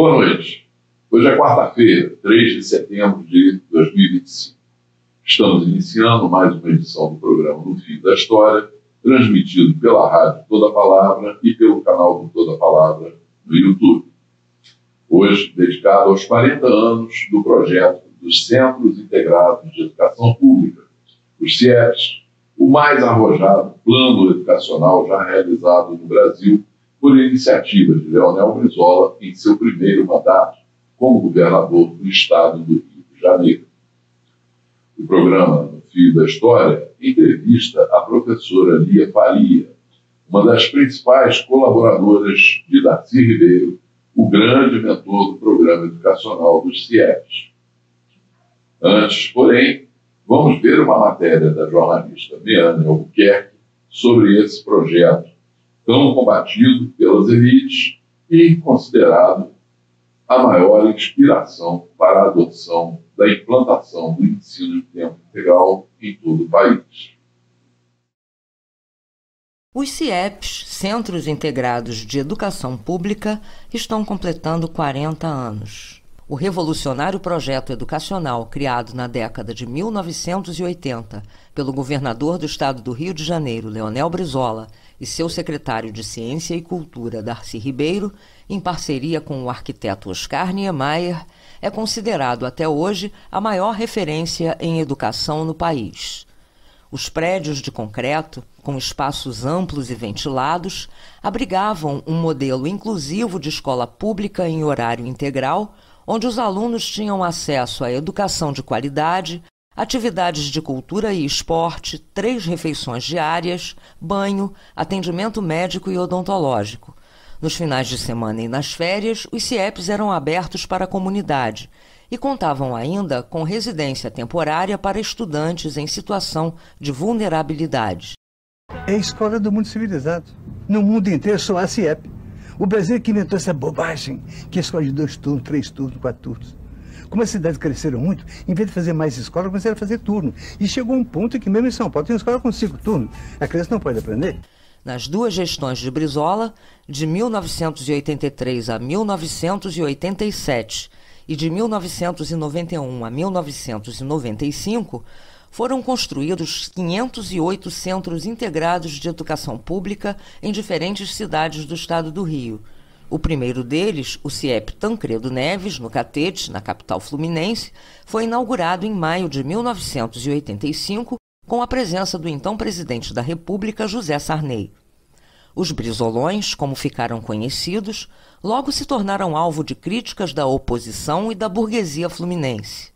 Boa noite. Hoje é quarta-feira, 3 de setembro de 2025. Estamos iniciando mais uma edição do programa No Fio da História, transmitido pela rádio Toda Palavra e pelo canal do Toda Palavra no YouTube. Hoje, dedicado aos 40 anos do projeto dos Centros Integrados de Educação Pública, os CIEPs, o mais arrojado plano educacional já realizado no Brasil por iniciativa de Leonel Brizola em seu primeiro mandato como governador do estado do Rio de Janeiro. O programa No Fio da História entrevista a professora Lia Faria, uma das principais colaboradoras de Darcy Ribeiro, o grande mentor do programa educacional dos CIEPs. Antes, porém, vamos ver uma matéria da jornalista Meane Albuquerque sobre esse projeto tão combatido pelas elites e considerado a maior inspiração para a adoção da implantação do ensino de tempo integral em todo o país. Os CIEPs, Centros Integrados de Educação Pública, estão completando 40 anos. O revolucionário projeto educacional criado na década de 1980 pelo governador do estado do Rio de Janeiro, Leonel Brizola, e seu secretário de Ciência e Cultura, Darcy Ribeiro, em parceria com o arquiteto Oscar Niemeyer, é considerado até hoje a maior referência em educação no país. Os prédios de concreto, com espaços amplos e ventilados, abrigavam um modelo inclusivo de escola pública em horário integral, onde os alunos tinham acesso à educação de qualidade, atividades de cultura e esporte, 3 refeições diárias, banho, atendimento médico e odontológico. Nos finais de semana e nas férias, os CIEPs eram abertos para a comunidade e contavam ainda com residência temporária para estudantes em situação de vulnerabilidade. É a escola do mundo civilizado. No mundo inteiro só há CIEP. O Brasil é que inventou essa bobagem, que é escola de 2 turnos, 3 turnos, 4 turnos. Como as cidades cresceram muito, em vez de fazer mais escola, começaram a fazer turno. E chegou um ponto que mesmo em São Paulo tem uma escola com 5 turnos. A criança não pode aprender. Nas 2 gestões de Brizola, de 1983 a 1987 e de 1991 a 1995, foram construídos 508 centros integrados de educação pública em diferentes cidades do estado do Rio. O primeiro deles, o CIEP Tancredo Neves, no Catete, na capital fluminense, foi inaugurado em maio de 1985, com a presença do então presidente da República, José Sarney. Os brizolões, como ficaram conhecidos, logo se tornaram alvo de críticas da oposição e da burguesia fluminense.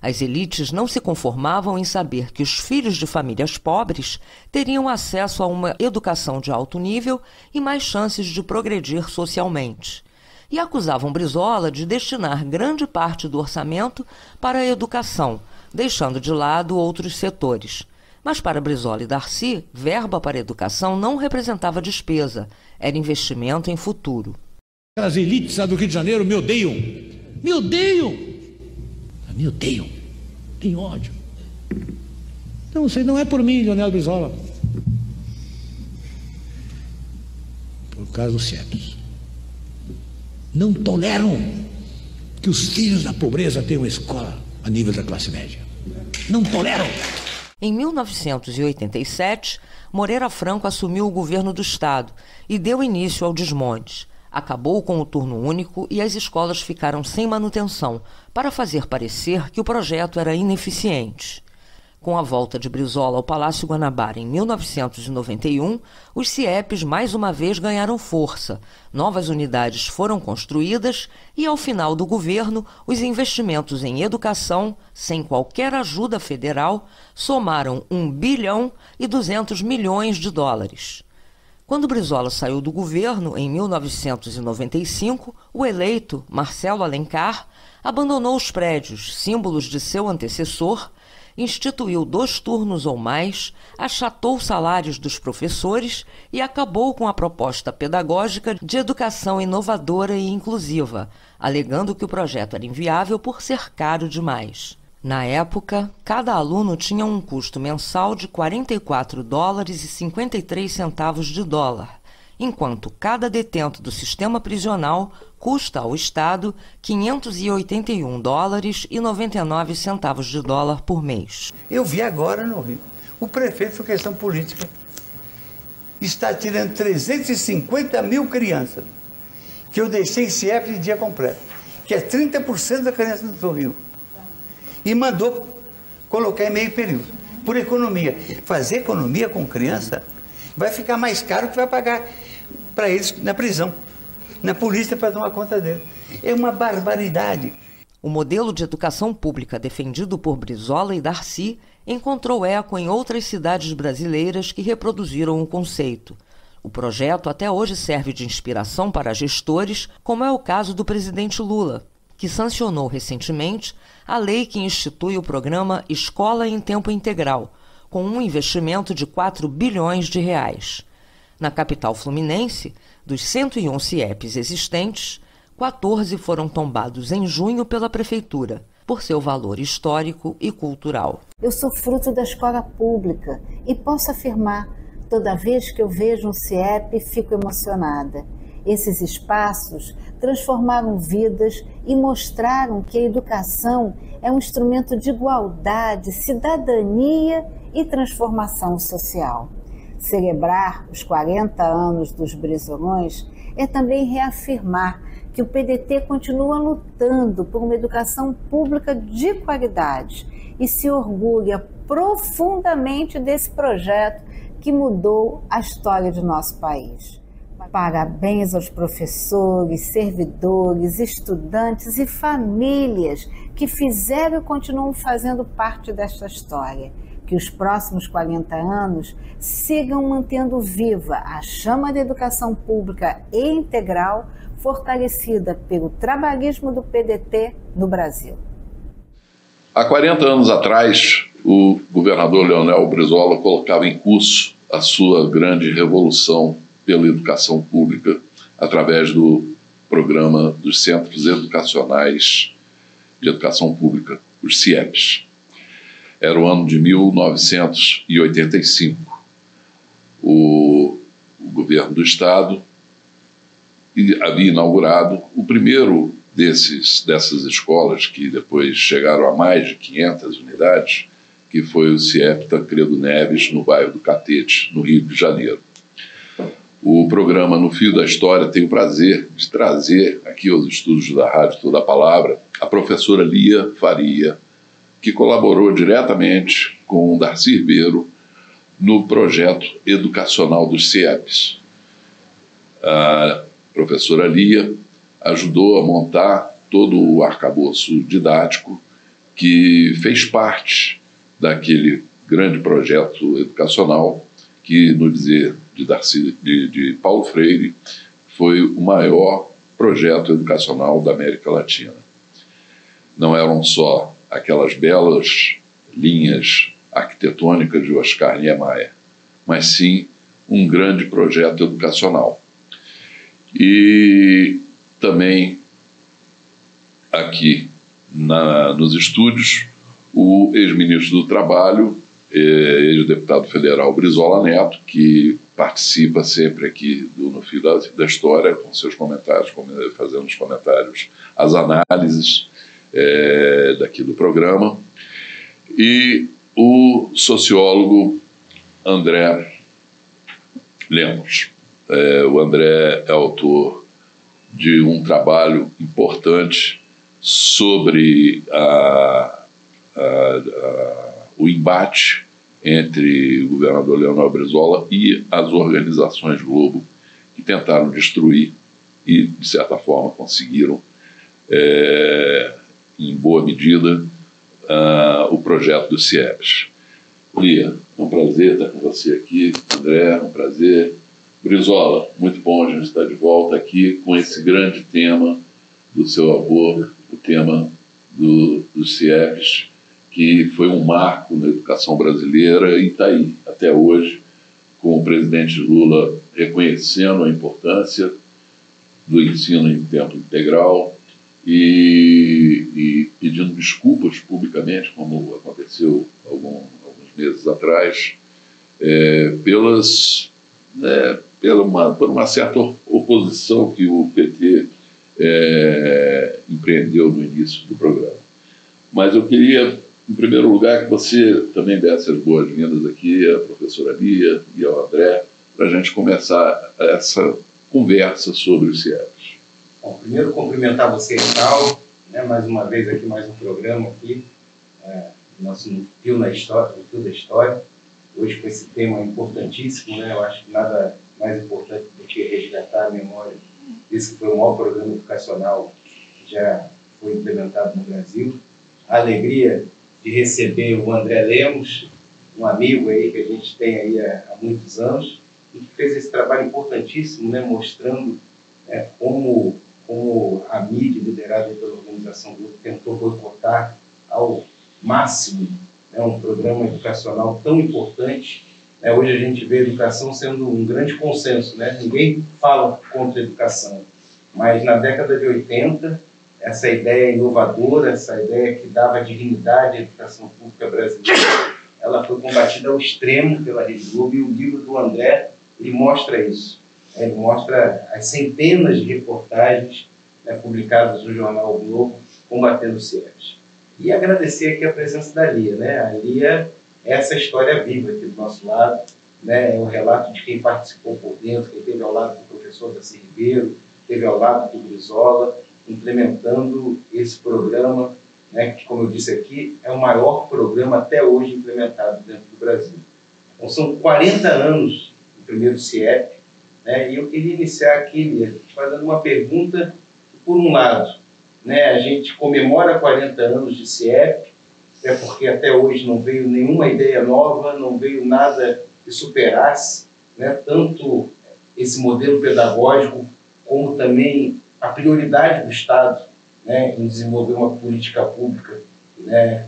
As elites não se conformavam em saber que os filhos de famílias pobres teriam acesso a uma educação de alto nível e mais chances de progredir socialmente. E acusavam Brizola de destinar grande parte do orçamento para a educação, deixando de lado outros setores. Mas para Brizola e Darcy, verba para a educação não representava despesa, era investimento em futuro. As elites do Rio de Janeiro me odeiam. Me odeiam. Me odeiam, tem ódio. Então, isso aí não é por mim, Leonel Brizola. Por causa dos CIEPs. Não toleram que os filhos da pobreza tenham escola a nível da classe média. Não toleram. Em 1987, Moreira Franco assumiu o governo do estado e deu início ao desmonte. Acabou com o turno único e as escolas ficaram sem manutenção, para fazer parecer que o projeto era ineficiente. Com a volta de Brizola ao Palácio Guanabara em 1991, os CIEPs mais uma vez ganharam força, novas unidades foram construídas e, ao final do governo, os investimentos em educação, sem qualquer ajuda federal, somaram US$ 1,2 bilhão. Quando Brizola saiu do governo, em 1995, o eleito, Marcelo Alencar, abandonou os prédios, símbolos de seu antecessor, instituiu 2 turnos ou mais, achatou salários dos professores e acabou com a proposta pedagógica de educação inovadora e inclusiva, alegando que o projeto era inviável por ser caro demais. Na época, cada aluno tinha um custo mensal de $44,53, enquanto cada detento do sistema prisional custa ao Estado $581,99 por mês. Eu vi agora no Rio, o prefeito, por questão política, está tirando 350 mil crianças, que eu deixei CIEP de dia completo, que é 30% da criança do Rio, e mandou colocar em meio período, por economia. Fazer economia com criança vai ficar mais caro que vai pagar para eles na prisão, na polícia para tomar conta dele. É uma barbaridade. O modelo de educação pública defendido por Brizola e Darcy encontrou eco em outras cidades brasileiras que reproduziram o conceito. O projeto até hoje serve de inspiração para gestores, como é o caso do presidente Lula, que sancionou recentemente a lei que institui o programa Escola em Tempo Integral, com um investimento de R$4 bilhões. Na capital fluminense, dos 101 CIEPs existentes, 14 foram tombados em junho pela prefeitura, por seu valor histórico e cultural. Eu sou fruto da escola pública e posso afirmar, toda vez que eu vejo um CIEP, fico emocionada. Esses espaços transformaram vidas e mostraram que a educação é um instrumento de igualdade, cidadania e transformação social. Celebrar os 40 anos dos Brizolões é também reafirmar que o PDT continua lutando por uma educação pública de qualidade e se orgulha profundamente desse projeto que mudou a história de nosso país. Parabéns aos professores, servidores, estudantes e famílias que fizeram e continuam fazendo parte desta história. Que os próximos 40 anos sigam mantendo viva a chama da educação pública e integral, fortalecida pelo trabalhismo do PDT no Brasil. Há 40 anos atrás, o governador Leonel Brizola colocava em curso a sua grande revolução pela educação pública através do programa dos Centros Educacionais de Educação Pública, os CIEPs. Era o ano de 1985. O governo do Estado havia inaugurado o primeiro dessas escolas, que depois chegaram a mais de 500 unidades, que foi o CIEP Tancredo Neves, no bairro do Catete, no Rio de Janeiro. O programa No Fio da História tem o prazer de trazer aqui aos estúdios da Rádio Toda a Palavra a professora Lia Faria, que colaborou diretamente com o Darcy Ribeiro no projeto educacional dos CIEPs. A professora Lia ajudou a montar todo o arcabouço didático que fez parte daquele grande projeto educacional que, no dizer de Paulo Freire, foi o maior projeto educacional da América Latina. Não eram só aquelas belas linhas arquitetônicas de Oscar Niemeyer, mas sim um grande projeto educacional. E também aqui nos estúdios, o ex-ministro do Trabalho, ex-deputado federal Brizola Neto, que participa sempre aqui No Fio da História, com seus comentários, fazendo os comentários, as análises daqui do programa, e o sociólogo André Lemos. O André é autor de um trabalho importante sobre o embate entre o governador Leonel Brizola e as organizações Globo, que tentaram destruir e, de certa forma, conseguiram, em boa medida, o projeto dos CIEPs. Lia, é um prazer estar com você aqui. André, é um prazer. Brizola, muito bom a gente estar de volta aqui com esse grande tema do seu avô, o tema dos CIEPs, que foi um marco na educação brasileira e está aí até hoje, com o presidente Lula reconhecendo a importância do ensino em tempo integral e pedindo desculpas publicamente, como aconteceu alguns meses atrás, por uma certa oposição que o PT empreendeu no início do programa. Mas eu queria, em primeiro lugar, que você também desse as boas-vindas aqui à professora Lia e ao André, para a gente começar essa conversa sobre os CIEPs. Bom, primeiro cumprimentar você, Carl, né, mais uma vez aqui, mais um programa aqui, nosso Fio da História, hoje com esse tema importantíssimo, né, eu acho que nada mais importante do que resgatar a memória desse que foi o maior programa educacional que já foi implementado no Brasil. A alegria de receber o André Lemos, um amigo aí que a gente tem aí há muitos anos, e que fez esse trabalho importantíssimo, né, mostrando como a mídia, liderada pela Organização Grupo, tentou boicotar ao máximo, né, um programa educacional tão importante. Hoje a gente vê a educação sendo um grande consenso, né? Ninguém fala contra a educação, mas na década de 80, essa ideia inovadora, essa ideia que dava dignidade à educação pública brasileira, ela foi combatida ao extremo pela Rede Globo, e o livro do André, ele mostra isso. Ele mostra as centenas de reportagens, né, publicadas no jornal o Globo, combatendo o CIEPs. E agradecer aqui a presença da Lia, né? A Lia é essa história viva aqui do nosso lado, né? É o relato de quem participou por dentro, quem esteve ao lado do professor Darcy Ribeiro, esteve ao lado do Brizola, implementando esse programa, né, que, como eu disse aqui, é o maior programa até hoje implementado dentro do Brasil. Então, são 40 anos do primeiro CIEP, né, e eu queria iniciar aqui, Lia, fazendo uma pergunta que, por um lado, né, a gente comemora 40 anos de CIEP, porque até hoje não veio nenhuma ideia nova, não veio nada que superasse, né, tanto esse modelo pedagógico, como também a prioridade do Estado, né, em desenvolver uma política pública, né,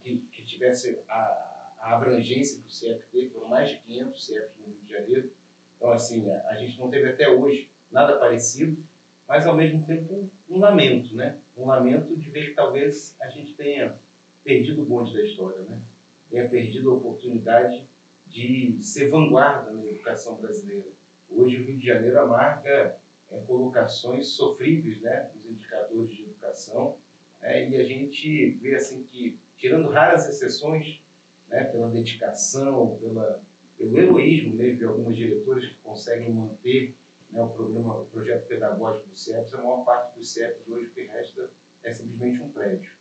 que tivesse a abrangência que o CIEP teve. Foram mais de 500 CIEPs no Rio de Janeiro. Então, assim, a gente não teve até hoje nada parecido, mas, ao mesmo tempo, um lamento, né? Um lamento de ver que talvez a gente tenha perdido o bonde da história, né? Tenha perdido a oportunidade de ser vanguarda na educação brasileira. Hoje, o Rio de Janeiro amarga colocações sofríveis, né, nos indicadores de educação, e a gente vê assim que, tirando raras exceções, né, pela dedicação, pelo heroísmo, né, de algumas diretoras que conseguem manter, né, o projeto pedagógico do CIEPs, a maior parte dos CIEPs hoje, o que resta é simplesmente um prédio.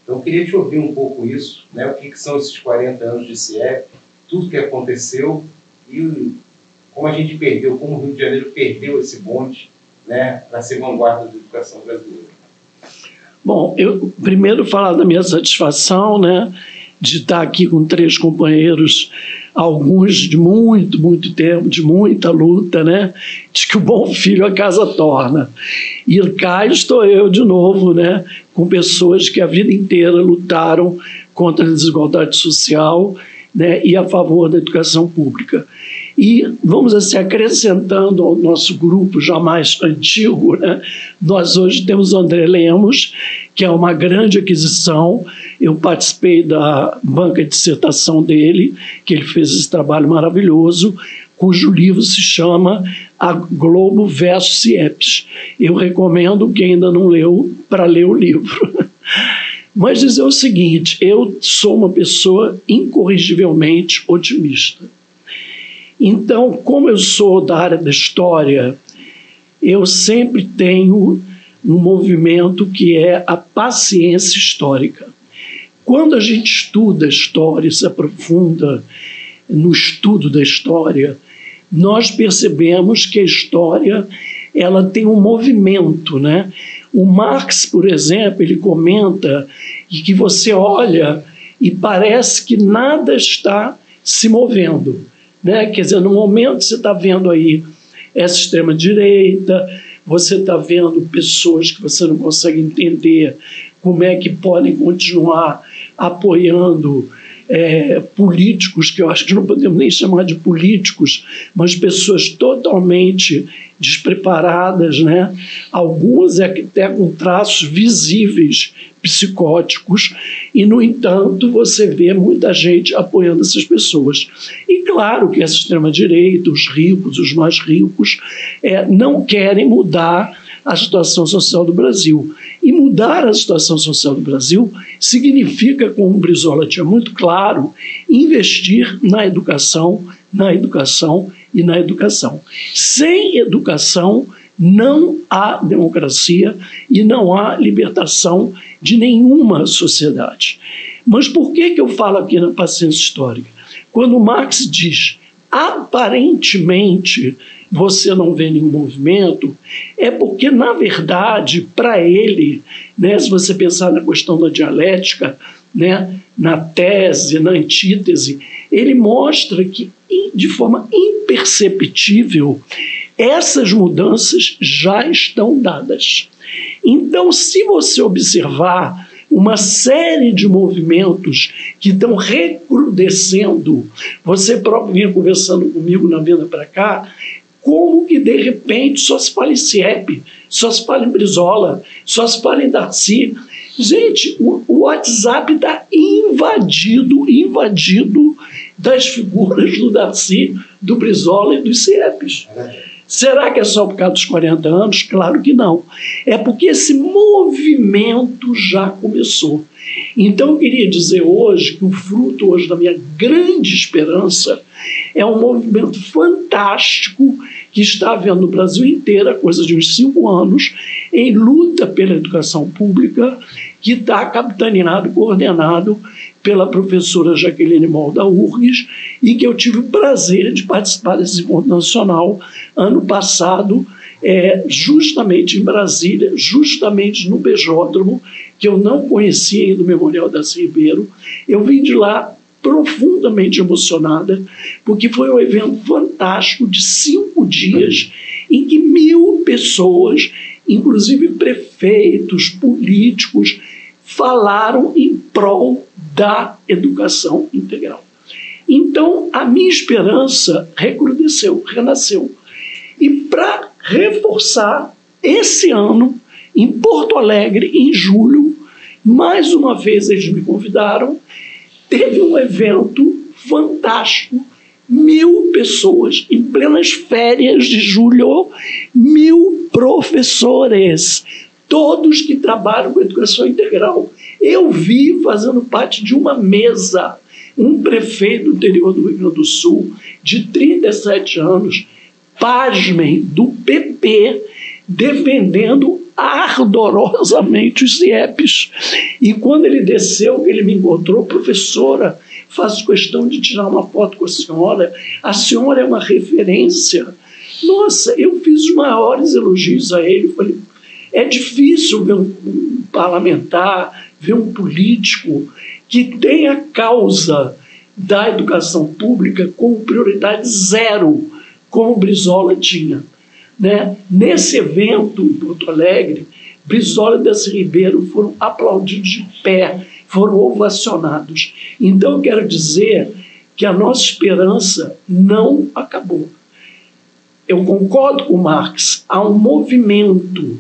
Então, eu queria te ouvir um pouco isso, né, o que são esses 40 anos de CIEP, tudo que aconteceu e como a gente perdeu, como o Rio de Janeiro perdeu esse bonde, né, para ser vanguarda da educação brasileira. Bom, eu primeiro falar da minha satisfação, né, de estar aqui com 3 companheiros, alguns de muito tempo, de muita luta, né, de que o bom filho a casa torna. E cá estou eu de novo, né, com pessoas que a vida inteira lutaram contra a desigualdade social, né, e a favor da educação pública. E vamos assim, acrescentando ao nosso grupo já mais antigo, né, nós hoje temos o André Lemos, que é uma grande aquisição. Eu participei da banca de dissertação dele, que ele fez esse trabalho maravilhoso, cujo livro se chama A Globo versus CIEPs. Eu recomendo quem ainda não leu para ler o livro. Mas dizer o seguinte, eu sou uma pessoa incorrigivelmente otimista. Então, como eu sou da área da história, eu sempre tenho um movimento que é a paciência histórica. Quando a gente estuda a história, se aprofunda no estudo da história, nós percebemos que a história ela tem um movimento, né? O Marx, por exemplo, ele comenta que você olha e parece que nada está se movendo, né? Quer dizer, no momento você está vendo aí essa extrema-direita, você está vendo pessoas que você não consegue entender como é que podem continuar apoiando políticos, que eu acho que não podemos nem chamar de políticos, mas pessoas totalmente despreparadas, né? Algumas até com traços visíveis psicóticos, e, no entanto, você vê muita gente apoiando essas pessoas. E claro que essa extrema-direita, os ricos, os mais ricos, não querem mudar a situação social do Brasil. E mudar a situação social do Brasil significa, como o Brizola tinha muito claro, investir na educação, na educação e na educação. Sem educação não há democracia e não há libertação de nenhuma sociedade. Mas por que eu falo aqui na paciência histórica? Quando Marx diz, aparentemente, você não vê nenhum movimento, é porque, na verdade, para ele, né, se você pensar na questão da dialética, né, na tese, na antítese, ele mostra que, de forma imperceptível, essas mudanças já estão dadas. Então, se você observar uma série de movimentos que estão recrudescendo, você próprio vinha conversando comigo na vinda para cá, como que de repente só se fala em CIEP, só se fala em Brizola, só se fala em Darcy. Gente, o WhatsApp está invadido das figuras do Darcy, do Brizola e dos CIEPs. Será que é só por causa dos 40 anos? Claro que não. É porque esse movimento já começou. Então, eu queria dizer hoje que o fruto hoje da minha grande esperança é um movimento fantástico que está havendo no Brasil inteiro, há coisa de uns 5 anos, em luta pela educação pública, que está capitaneado, coordenado pela professora Jaqueline Moll da URGS, e que eu tive o prazer de participar desse encontro nacional ano passado, justamente em Brasília, justamente no Bejódromo, que eu não conhecia ainda, o Memorial Darcy Ribeiro. Eu vim de lá profundamente emocionada, porque foi um evento fantástico de 5 dias, em que 1.000 pessoas, inclusive prefeitos, políticos, falaram em prol da educação integral. Então, a minha esperança recrudesceu, renasceu. E para reforçar, esse ano, em Porto Alegre, em julho, mais uma vez eles me convidaram, teve um evento fantástico, 1.000 pessoas, em plenas férias de julho, 1.000 professores, todos que trabalham com educação integral. Eu vi, fazendo parte de uma mesa, um prefeito do interior do Rio Grande do Sul, de 37 anos, pasmem, do PP, defendendo ardorosamente os CIEPs. E quando ele desceu, ele me encontrou, professora, faço questão de tirar uma foto com a senhora é uma referência. Nossa, eu fiz os maiores elogios a ele, falei, é difícil ver um parlamentar, ver um político que tem a causa da educação pública como prioridade 0, como Brizola tinha. Né? Nesse evento em Porto Alegre, Brizola e Darcy Ribeiro foram aplaudidos de pé, foram ovacionados. Então, eu quero dizer que a nossa esperança não acabou. Eu concordo com Marx, há um movimento.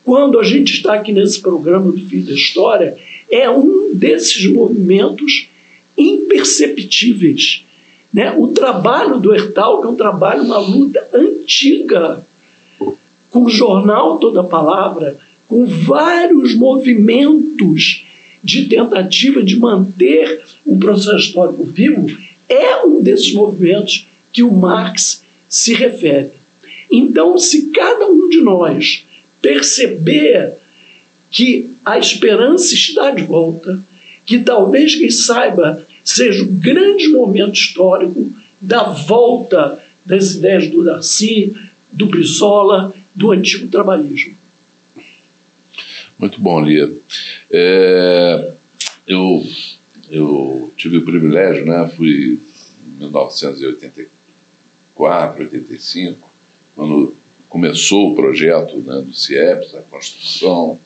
Quando a gente está aqui nesse programa do Fio da História, é um desses movimentos imperceptíveis. Né? O trabalho do Hertal, que é um trabalho, uma luta antiga, com o jornal Toda Palavra, com vários movimentos de tentativa de manter o processo histórico vivo, é um desses movimentos que o Marx se refere. Então, se cada um de nós perceber que a esperança está de volta, que talvez, quem saiba, seja um grande momento histórico da volta das ideias do Darcy, do Brizola, do antigo trabalhismo. Muito bom, Lia. Eu tive o privilégio, né? Fui em 1984, 85, quando começou o projeto, né, do CIEPS, a construção,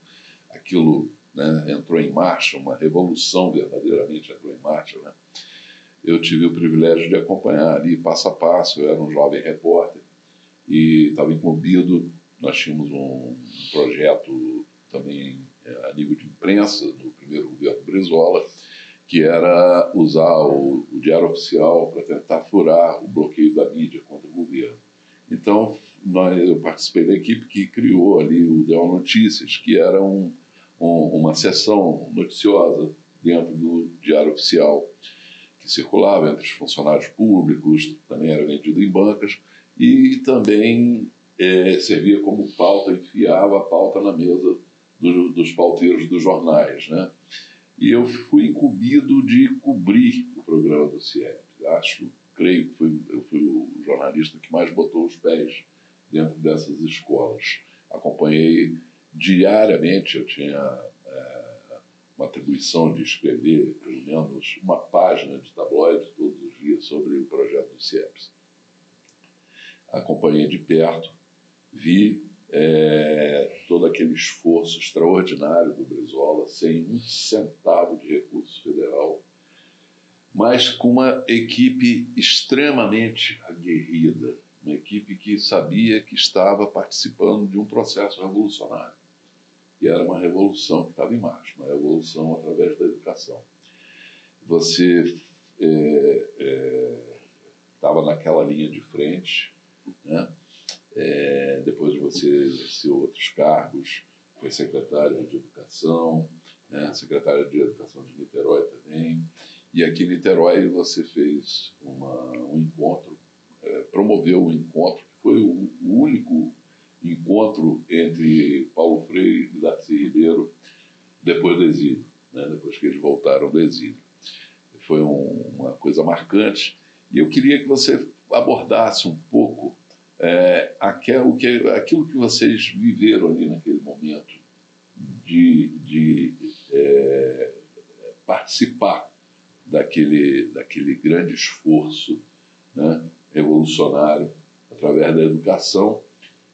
aquilo né, entrou em marcha, uma revolução verdadeiramente entrou em marcha, né? Eu tive o privilégio de acompanhar ali passo a passo. Eu era um jovem repórter e estava incumbido. Nós tínhamos um projeto também a nível de imprensa no primeiro governo Brizola, que era usar o Diário Oficial para tentar furar o bloqueio da mídia contra o governo. Então, eu participei da equipe que criou ali o DEO Notícias, que era uma seção noticiosa dentro do Diário Oficial, que circulava entre os funcionários públicos, também era vendido em bancas, e também servia como pauta, enfiava a pauta na mesa dos pauteiros dos jornais, né? E eu fui incumbido de cobrir o programa do CIEP. Creio que eu fui o jornalista que mais botou os pés dentro dessas escolas. Acompanhei diariamente, eu tinha uma atribuição de escrever pelo menos uma página de tabloide todos os dias sobre o projeto do CIEPS. Acompanhei de perto, vi todo aquele esforço extraordinário do Brizola, sem um centavo de recurso federal, mas com uma equipe extremamente aguerrida, uma equipe que sabia que estava participando de um processo revolucionário, que era uma revolução que estava em marcha, uma revolução através da educação. Você estava naquela linha de frente, né? Depois você exerceu outros cargos, foi secretário de Educação, né? Secretário de Educação de Niterói também, e aqui em Niterói você fez um encontro, promoveu um encontro, que foi o único encontro entre Paulo Freire e Darcy Ribeiro depois do exílio, né? Depois que eles voltaram do exílio. Foi uma coisa marcante, e eu queria que você abordasse um pouco aquilo que vocês viveram ali naquele momento de participar daquele grande esforço, né, revolucionário através da educação,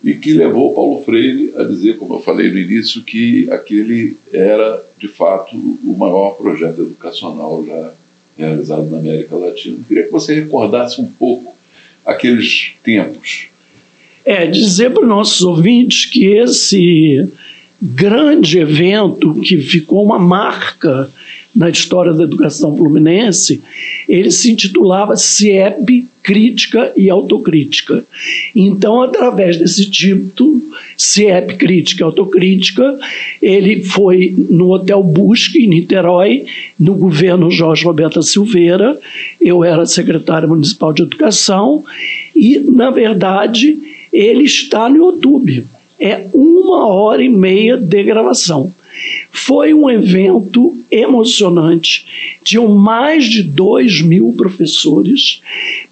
e que levou Paulo Freire a dizer, como eu falei no início, que aquele era, de fato, o maior projeto educacional já realizado na América Latina. Eu queria que você recordasse um pouco aqueles tempos. Dizer para os nossos ouvintes que esse grande evento, que ficou uma marca na história da educação fluminense, ele se intitulava CIEP, Crítica e Autocrítica. Então, através desse título, CIEP, Crítica e Autocrítica, ele foi no Hotel Busque, em Niterói, no governo Jorge Roberto Silveira. Eu era secretário municipal de Educação e, na verdade, ele está no YouTube. É 1h30 de gravação. Foi um evento emocionante. Tinham mais de 2.000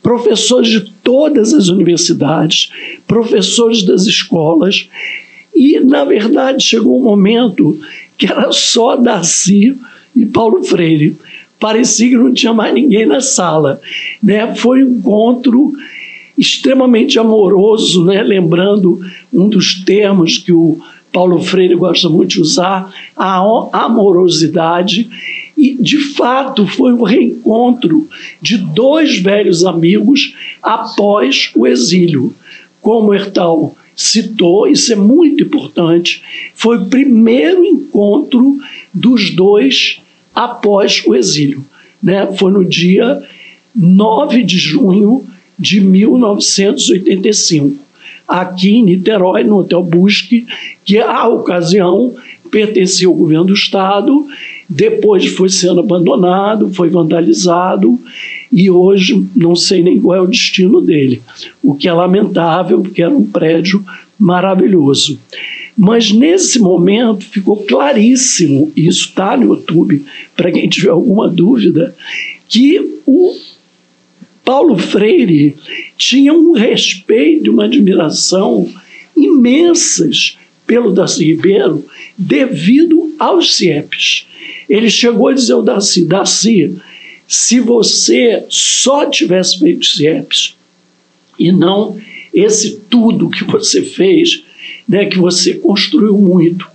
professores de todas as universidades, professores das escolas, e, na verdade, chegou um momento que era só Darcy e Paulo Freire. Parecia que não tinha mais ninguém na sala, né? Foi um encontro extremamente amoroso, né? Lembrando um dos termos que o Paulo Freire gosta muito de usar, a amorosidade, e, de fato, foi um reencontro de dois velhos amigos após o exílio. Como o Hertal citou, isso é muito importante, foi o primeiro encontro dos dois após o exílio, né? Foi no dia 9 de junho de 1985. Aqui em Niterói, no Hotel Busque, que à ocasião pertencia ao governo do Estado, depois foi sendo abandonado, foi vandalizado, e hoje não sei nem qual é o destino dele, o que é lamentável, porque era um prédio maravilhoso. Mas nesse momento ficou claríssimo, e isso está no YouTube, para quem tiver alguma dúvida, que o Paulo Freire tinha um respeito e uma admiração imensas pelo Darcy Ribeiro devido aos CIEPs. Ele chegou a dizer ao Darcy: Darcy, se você só tivesse feito CIEPs e não esse tudo que você fez, né, que você construiu muito,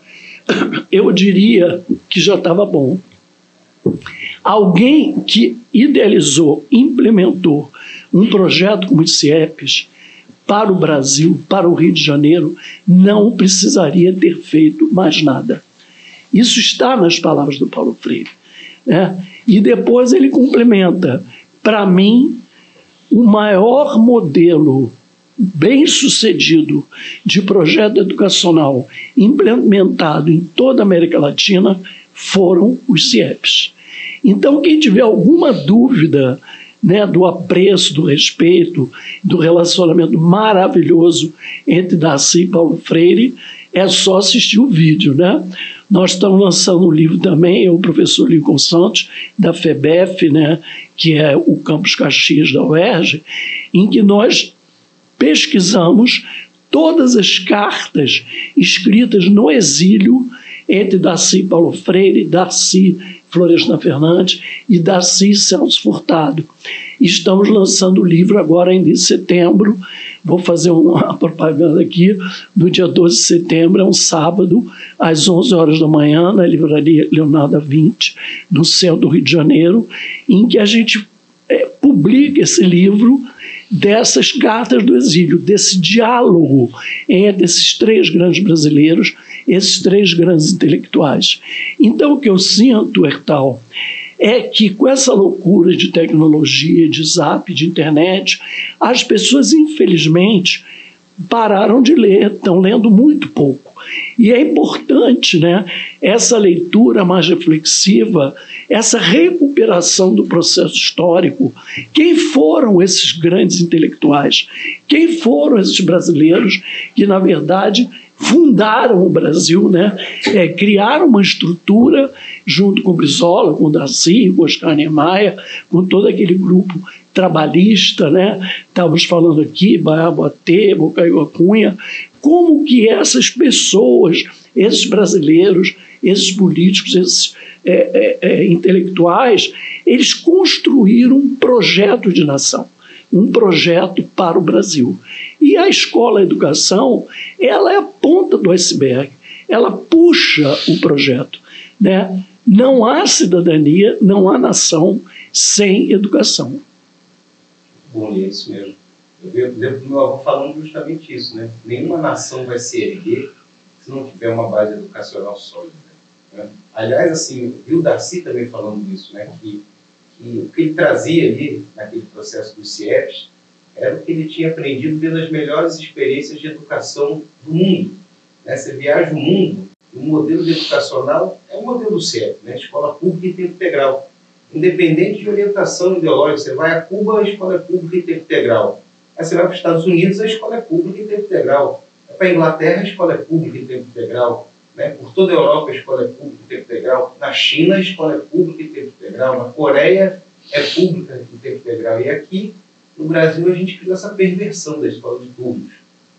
eu diria que já estava bom. Alguém que idealizou, implementou um projeto como o CIEPS para o Brasil, para o Rio de Janeiro, não precisaria ter feito mais nada. Isso está nas palavras do Paulo Freire, né? E depois ele complementa: para mim, o maior modelo bem-sucedido de projeto educacional implementado em toda a América Latina foram os CIEPs. Então, quem tiver alguma dúvida, né, do apreço, do respeito, do relacionamento maravilhoso entre Darcy e Paulo Freire, é só assistir o vídeo, né? Nós estamos lançando um livro também, o professor Lincoln Santos, da FEBEF, né, que é o Campus Caxias da UERJ, em que nós pesquisamos todas as cartas escritas no exílio entre Darcy e Paulo Freire, Darcy Florestan Fernandes e Darcy Celso Furtado. Estamos lançando o livro agora em setembro. Vou fazer uma propaganda aqui. No dia 12 de setembro, é um sábado, às 11 horas da manhã, na livraria Leonardo da Vinci, no centro do Rio de Janeiro, em que a gente publica esse livro dessas cartas do exílio, desse diálogo entre esses três grandes brasileiros, esses três grandes intelectuais. Então, o que eu sinto, Hertal, é que com essa loucura de tecnologia, de zap, de internet, as pessoas, infelizmente, pararam de ler, estão lendo muito pouco. E é importante, né, essa leitura mais reflexiva, essa recuperação do processo histórico. Quem foram esses grandes intelectuais? Quem foram esses brasileiros que, na verdade, fundaram o Brasil, né? Criaram uma estrutura junto com Brizola, com Darcy, com Oscar Niemeyer, com todo aquele grupo trabalhista, né? Estávamos falando aqui, Baiaboté, Bocaiúva Cunha, como que essas pessoas, esses brasileiros, esses políticos, esses intelectuais, eles construíram um projeto de nação, um projeto para o Brasil. E a escola, a educação, ela é a ponta do iceberg, ela puxa o projeto, né? Não há cidadania, não há nação sem educação. Bom, é isso mesmo. Eu lembro do meu avô falando justamente isso, né? Nenhuma nação vai se erguer se não tiver uma base educacional sólida, né? Aliás, assim, eu vi o Darcy também falando disso, né? Que o que ele trazia ali, naquele processo dos CIEPs, era o que ele tinha aprendido pelas melhores experiências de educação do mundo, né? Você viaja o mundo, o modelo educacional é o modelo CIEP, né? Escola pública e tempo integral. Independente de orientação ideológica, você vai a Cuba, a escola é pública e tempo integral. Aí você vai para os Estados Unidos, a escola é pública e tempo integral. Vai para a Inglaterra, a escola é pública e tempo integral. Né? Por toda a Europa, a escola é pública e tempo integral. Na China, a escola é pública e tempo integral. Na Coreia, é pública e tempo integral. E aqui, no Brasil, a gente criou essa perversão da escola de turnos,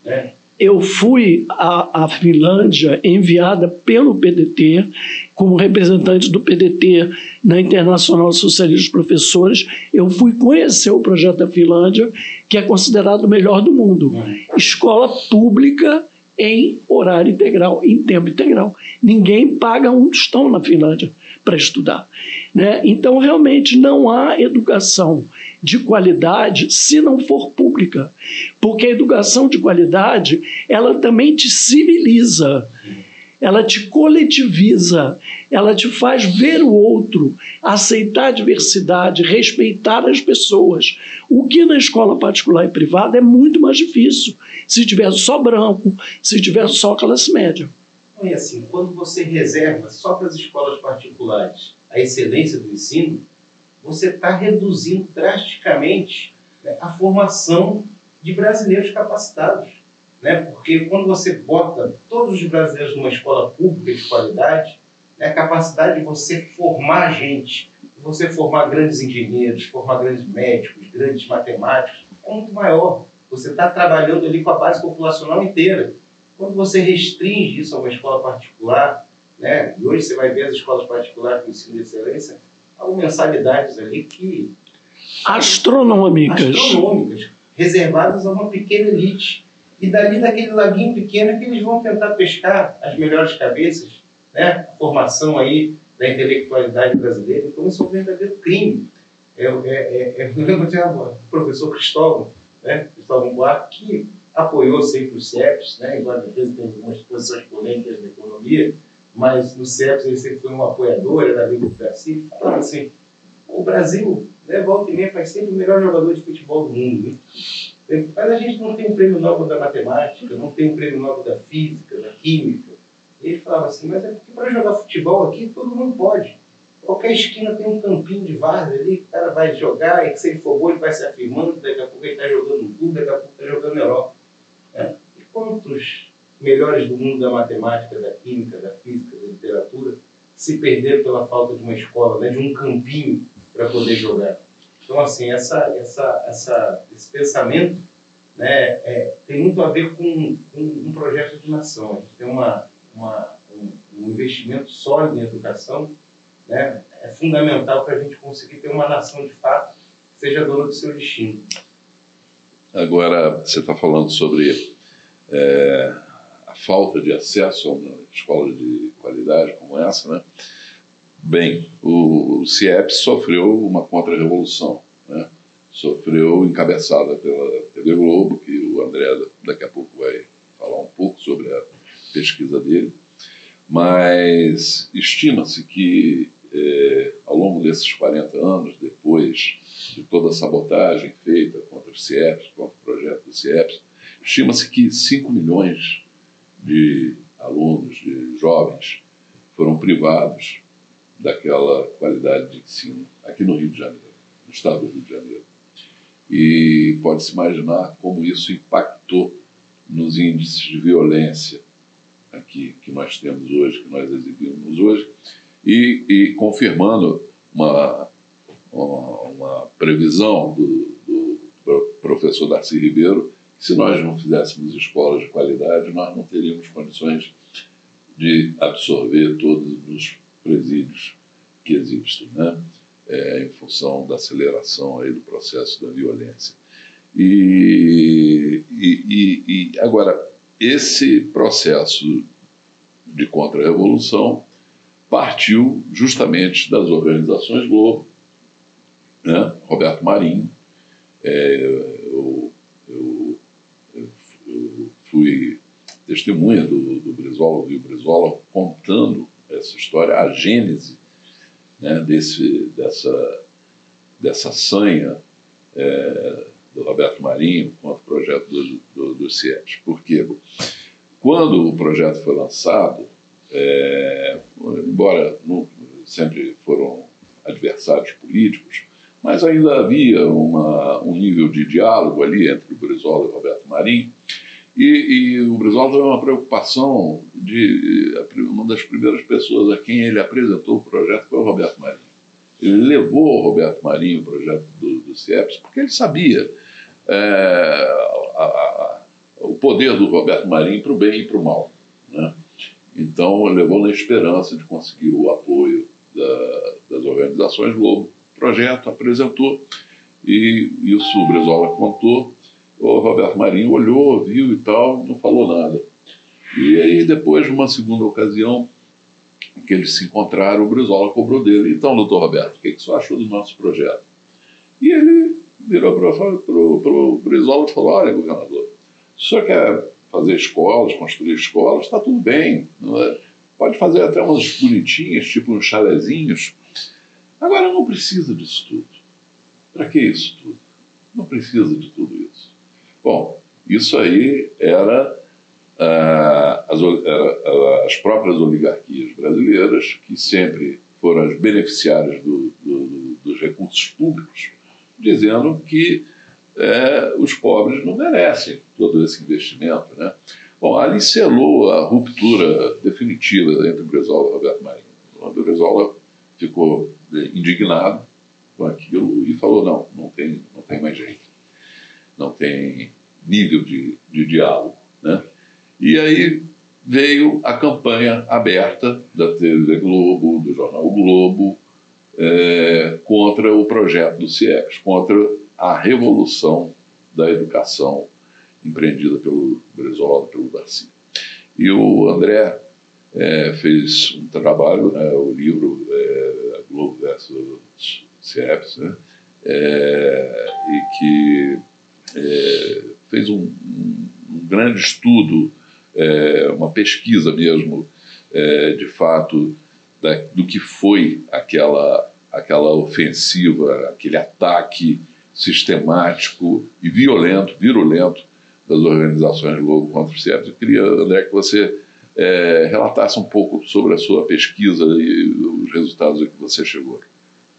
né? Eu fui à Finlândia enviada pelo PDT, como representante do PDT na Internacional Socialista dos Professores. Eu fui conhecer o projeto da Finlândia, que é considerado o melhor do mundo. Escola pública em horário integral, em tempo integral. Ninguém paga um tostão na Finlândia para estudar, né? Então, realmente, não há educação de qualidade se não for pública, porque a educação de qualidade, ela também te civiliza, ela te coletiviza, ela te faz ver o outro, aceitar a diversidade, respeitar as pessoas, o que na escola particular e privada é muito mais difícil, se tiver só branco, se tiver só classe média. E assim, quando você reserva só para as escolas particulares a excelência do ensino, você está reduzindo drasticamente, né, a formação de brasileiros capacitados, né? Porque quando você bota todos os brasileiros numa escola pública de qualidade, né, a capacidade de você formar gente, você formar grandes engenheiros, formar grandes médicos, grandes matemáticos, é muito maior. Você está trabalhando ali com a base populacional inteira. Quando você restringe isso a uma escola particular, né, e hoje você vai ver as escolas particulares de ensino de excelência, há mensalidades ali que... Astronômicas, reservadas a uma pequena elite. E dali, daquele laguinho pequeno, é que eles vão tentar pescar as melhores cabeças, né, a formação aí da intelectualidade brasileira. Então, isso é um verdadeiro crime. Eu lembro de o professor Cristóvão, né, Cristóvão Buarque, que apoiou sempre o CIEPS, né, embora às vezes tenha algumas posições polêmicas da economia, mas no CIEPS ele sempre foi um apoiador, era amigo do Garcia, falava assim, o Brasil, né, volta e meia, faz sempre o melhor jogador de futebol do mundo, né? Mas a gente não tem um prêmio Nobel da matemática, não tem um prêmio Nobel da física, da química. E ele falava assim, mas é porque para jogar futebol aqui todo mundo pode. Qualquer esquina tem um campinho de várzea ali, o cara vai jogar, e se ele for bom ele vai se afirmando, daqui a pouco ele está jogando no clube, daqui a pouco está jogando na Europa. Né? E quantos melhores do mundo da matemática, da química, da física, da literatura se perderam pela falta de uma escola, né, de um campinho para poder jogar? Então, assim, esse pensamento, né, tem muito a ver com um projeto de nação. A gente tem um investimento sólido em educação, né, é fundamental para a gente conseguir ter uma nação de fato que seja dona do seu destino. Agora, você está falando sobre a falta de acesso a uma escola de qualidade como essa, né? Bem, o CIEPS sofreu uma contra-revolução, né? Sofreu encabeçada pela TV Globo, que o André daqui a pouco vai falar um pouco sobre a pesquisa dele, mas estima-se que ao longo desses 40 anos, depois de toda a sabotagem feita contra o CIEPS, contra o projeto do CIEPS, estima-se que 5 milhões de alunos, de jovens, foram privados daquela qualidade de ensino aqui no Rio de Janeiro, no estado do Rio de Janeiro. E pode-se imaginar como isso impactou nos índices de violência aqui que nós temos hoje, que nós exibimos hoje, e confirmando uma previsão do professor Darcy Ribeiro, que se nós não fizéssemos escolas de qualidade, nós não teríamos condições de absorver todos os presídios que existem, né? Em função da aceleração aí do processo da violência. E agora, esse processo de contra-revolução partiu justamente das organizações Globo, né? Roberto Marinho, eu fui testemunha do Brizola, vi o Brizola contando essa história, a gênese, né, dessa sanha do Roberto Marinho contra o projeto do CIEPS. Porque quando o projeto foi lançado, embora sempre foram adversários políticos, mas ainda havia um nível de diálogo ali entre o Brizola e o Roberto Marinho, e o Brizola teve uma preocupação uma das primeiras pessoas a quem ele apresentou o projeto foi o Roberto Marinho. Ele levou ao Roberto Marinho o projeto do CIEPS porque ele sabia o poder do Roberto Marinho para o bem e para o mal, né? Então, levou na esperança de conseguir o apoio das organizações Globo. O projeto apresentou e isso o Brizola contou. O Roberto Marinho olhou, viu e tal, não falou nada. E aí, depois, numa segunda ocasião, que eles se encontraram, o Brizola cobrou dele. Então, doutor Roberto, o que você achou do nosso projeto? E ele virou para o Brizola e falou, olha, governador, o senhor quer fazer escolas, construir escolas, está tudo bem. Não é? Pode fazer até umas bonitinhas, tipo uns chalezinhos. Agora, não precisa disso tudo. Para que isso tudo? Não precisa de tudo isso. Bom, isso aí era as próprias oligarquias brasileiras, que sempre foram as beneficiárias dos recursos públicos, dizendo que os pobres não merecem todo esse investimento, né? Bom, ali selou a ruptura definitiva entre o Brizola e o Roberto Marinho. O Brizola ficou indignado com aquilo e falou, não tem mais jeito. Não tem nível de diálogo, né? E aí veio a campanha aberta da TV Globo, do jornal o Globo, contra o projeto do CIEPS, contra a revolução da educação empreendida pelo Brizola, pelo Darcy. E o André fez um trabalho, né, o livro A Globo versus CIEPs, né, e que fez um grande estudo, uma pesquisa mesmo, de fato, do que foi aquela ofensiva, aquele ataque sistemático e virulento das organizações Globo contra o CIEPs. Eu queria, André, que você relatasse um pouco sobre a sua pesquisa e os resultados a que você chegou.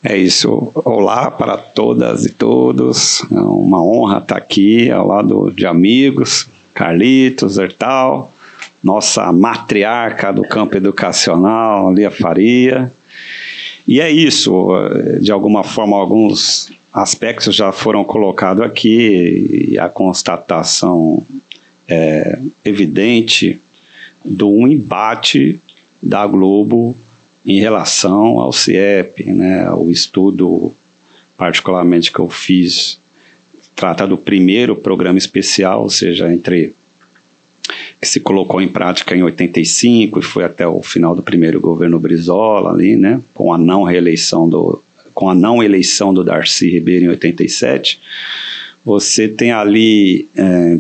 É isso. Olá para todas e todos. É uma honra estar aqui ao lado de amigos, Carlitos, Hertal, nossa matriarca do campo educacional, Lia Faria. E é isso. De alguma forma, alguns aspectos já foram colocados aqui e a constatação evidente de um embate da Globo em relação ao CIEP, né? O estudo, particularmente, que eu fiz, trata do primeiro programa especial, ou seja, que se colocou em prática em 85 e foi até o final do primeiro governo Brizola, ali, né? Com a não eleição do Darcy Ribeiro em 87. Você tem ali,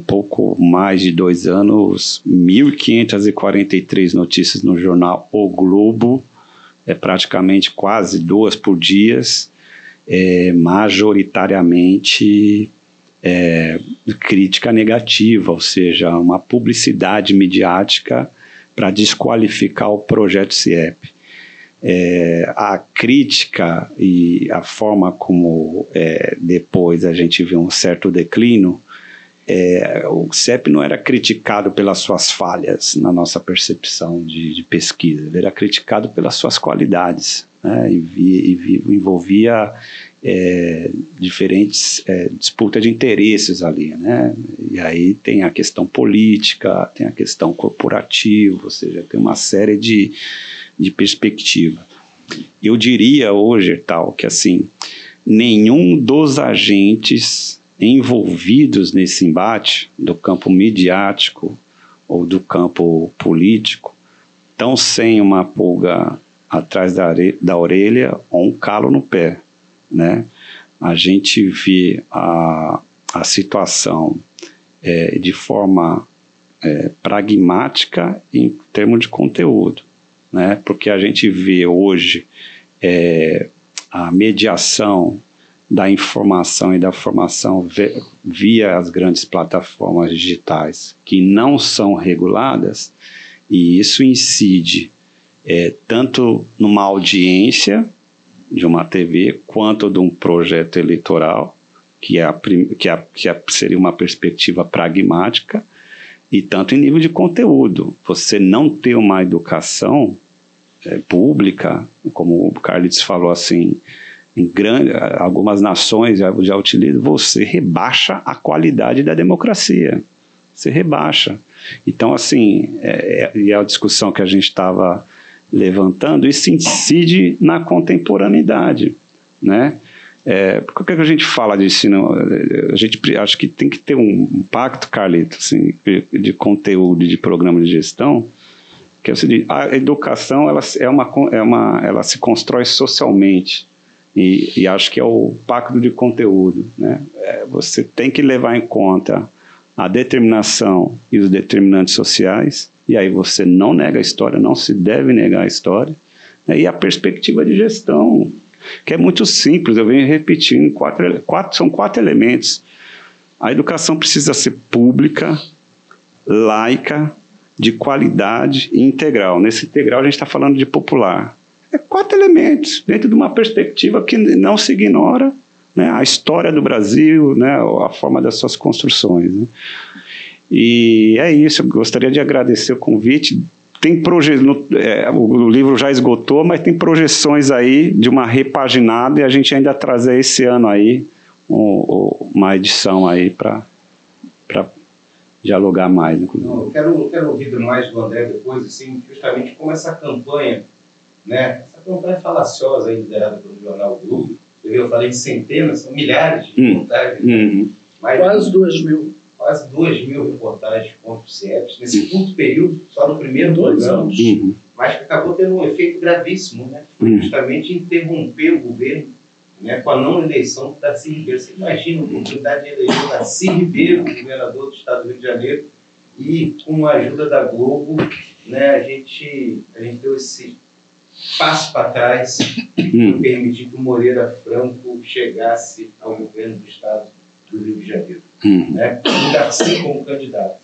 pouco mais de 2 anos, 1.543 notícias no jornal O Globo, praticamente quase 2 por dia, majoritariamente crítica negativa, ou seja, uma publicidade midiática para desqualificar o projeto CIEP. A crítica e a forma como depois a gente viu um certo declínio, o CIEP não era criticado pelas suas falhas, na nossa percepção de pesquisa, ele era criticado pelas suas qualidades, né, e envolvia diferentes disputas de interesses ali, né, e aí tem a questão política, tem a questão corporativa, ou seja, tem uma série de perspectiva. Eu diria hoje, que assim, nenhum dos agentes envolvidos nesse embate, do campo midiático ou do campo político, estão sem uma pulga atrás da orelha ou um calo no pé, né? A gente vê a situação de forma pragmática em termos de conteúdo, né? Porque a gente vê hoje a mediação da informação e da formação via as grandes plataformas digitais que não são reguladas, e isso incide tanto numa audiência de uma TV quanto de um projeto eleitoral, que seria uma perspectiva pragmática, e tanto em nível de conteúdo. Você não ter uma educação pública, como o Carlitos falou assim, algumas nações já utilizam, você rebaixa a qualidade da democracia. Você rebaixa. Então, assim, e a discussão que a gente estava levantando, isso incide na contemporaneidade, né? Por que a gente fala de ensino? A gente acho que tem que ter um pacto, Carlitos, assim, de conteúdo e de programa de gestão, que é o seguinte: a educação ela se constrói socialmente. E acho que é o pacto de conteúdo, né? Você tem que levar em conta a determinação e os determinantes sociais, e aí você não nega a história, não se deve negar a história, né? E a perspectiva de gestão, que é muito simples, eu venho repetindo, são 4 elementos. A educação precisa ser pública, laica, de qualidade e integral. Nesse integral a gente está falando de popular. 4 elementos, dentro de uma perspectiva que não se ignora, né, a história do Brasil, né, a forma das suas construções, né. E é isso, eu gostaria de agradecer o convite. Tem o livro já esgotou, mas tem projeções aí de uma repaginada, e a gente ainda trazer esse ano aí uma edição aí para dialogar mais. Eu quero ouvir mais do André depois, assim, justamente como essa campanha, né, essa campanha falaciosa aí, liderada pelo jornal Globo. Eu falei de centenas, são milhares de reportagens. Quase 2.000. quase 2.000 reportagens contra o CIEPS, nesse curto período, só no primeiro 2 anos, mas que acabou tendo um efeito gravíssimo, né? Justamente interromper o governo, né, com a não eleição do Darcy Ribeiro. Você imagina a oportunidade de eleger o Darcy Ribeiro, governador do estado do Rio de Janeiro, e com a ajuda da Globo, né, a gente deu esse passo para trás para permitir que o Moreira Franco chegasse ao governo do estado do Rio de Janeiro, né, o Darcy como candidato.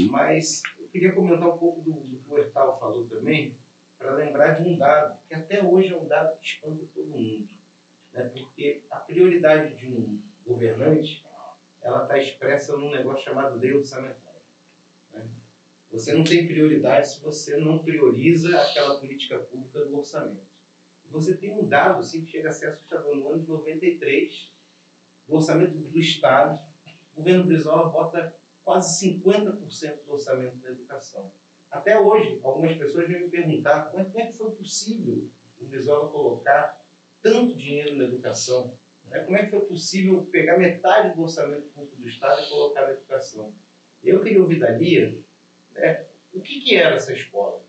Mas eu queria comentar um pouco do que o Hertal falou também, para lembrar de um dado, que até hoje é um dado que espanta todo mundo, né, porque a prioridade de um governante ela está expressa num negócio chamado lei orçamentária, né? Você não tem prioridade se você não prioriza aquela política pública do orçamento. E você tem um dado assim, que chega a ser assustador. No ano de 93, do orçamento do Estado, o governo Brizola bota quase 50% do orçamento da educação. Até hoje, algumas pessoas vêm me perguntar como é que foi possível o Brizola colocar tanto dinheiro na educação, né? Como é que foi possível pegar metade do orçamento público do Estado e colocar na educação? Eu queria ouvir da Lia, né, o que era essa escola?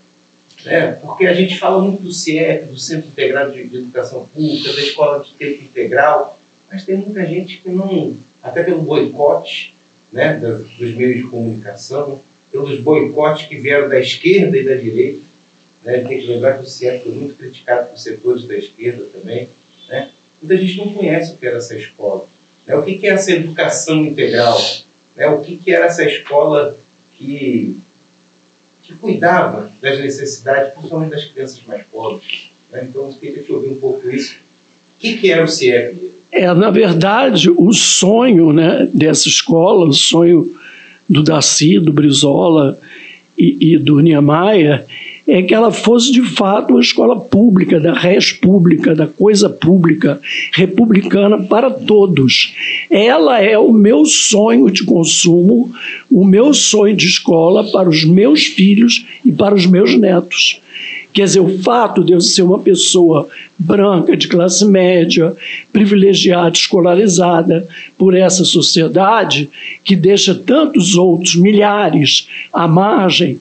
Né? Porque a gente fala muito do CIEP, do Centro Integrado de Educação Pública, da escola de tempo integral, mas tem muita gente que não, até pelo boicote, né, dos meios de comunicação, pelos boicotes que vieram da esquerda e da direita, né? Tem que lembrar que o CIEP foi muito criticado por setores da esquerda também, né? Muita gente não conhece o que era essa escola, né? O que é essa educação integral, né? O que era essa escola que cuidava das necessidades, principalmente das crianças mais pobres, né? Então, eu queria te ouvir um pouco isso. O que era o CIEP? Na verdade, o sonho, né, dessa escola, o sonho do Darcy, do Brizola e do Niemeyer, é que ela fosse de fato uma escola pública, da res pública, da coisa pública, republicana para todos. Ela é o meu sonho de consumo, o meu sonho de escola para os meus filhos e para os meus netos. Quer dizer, o fato de eu ser uma pessoa branca, de classe média, privilegiada, escolarizada por essa sociedade, que deixa tantos outros, milhares, à margem,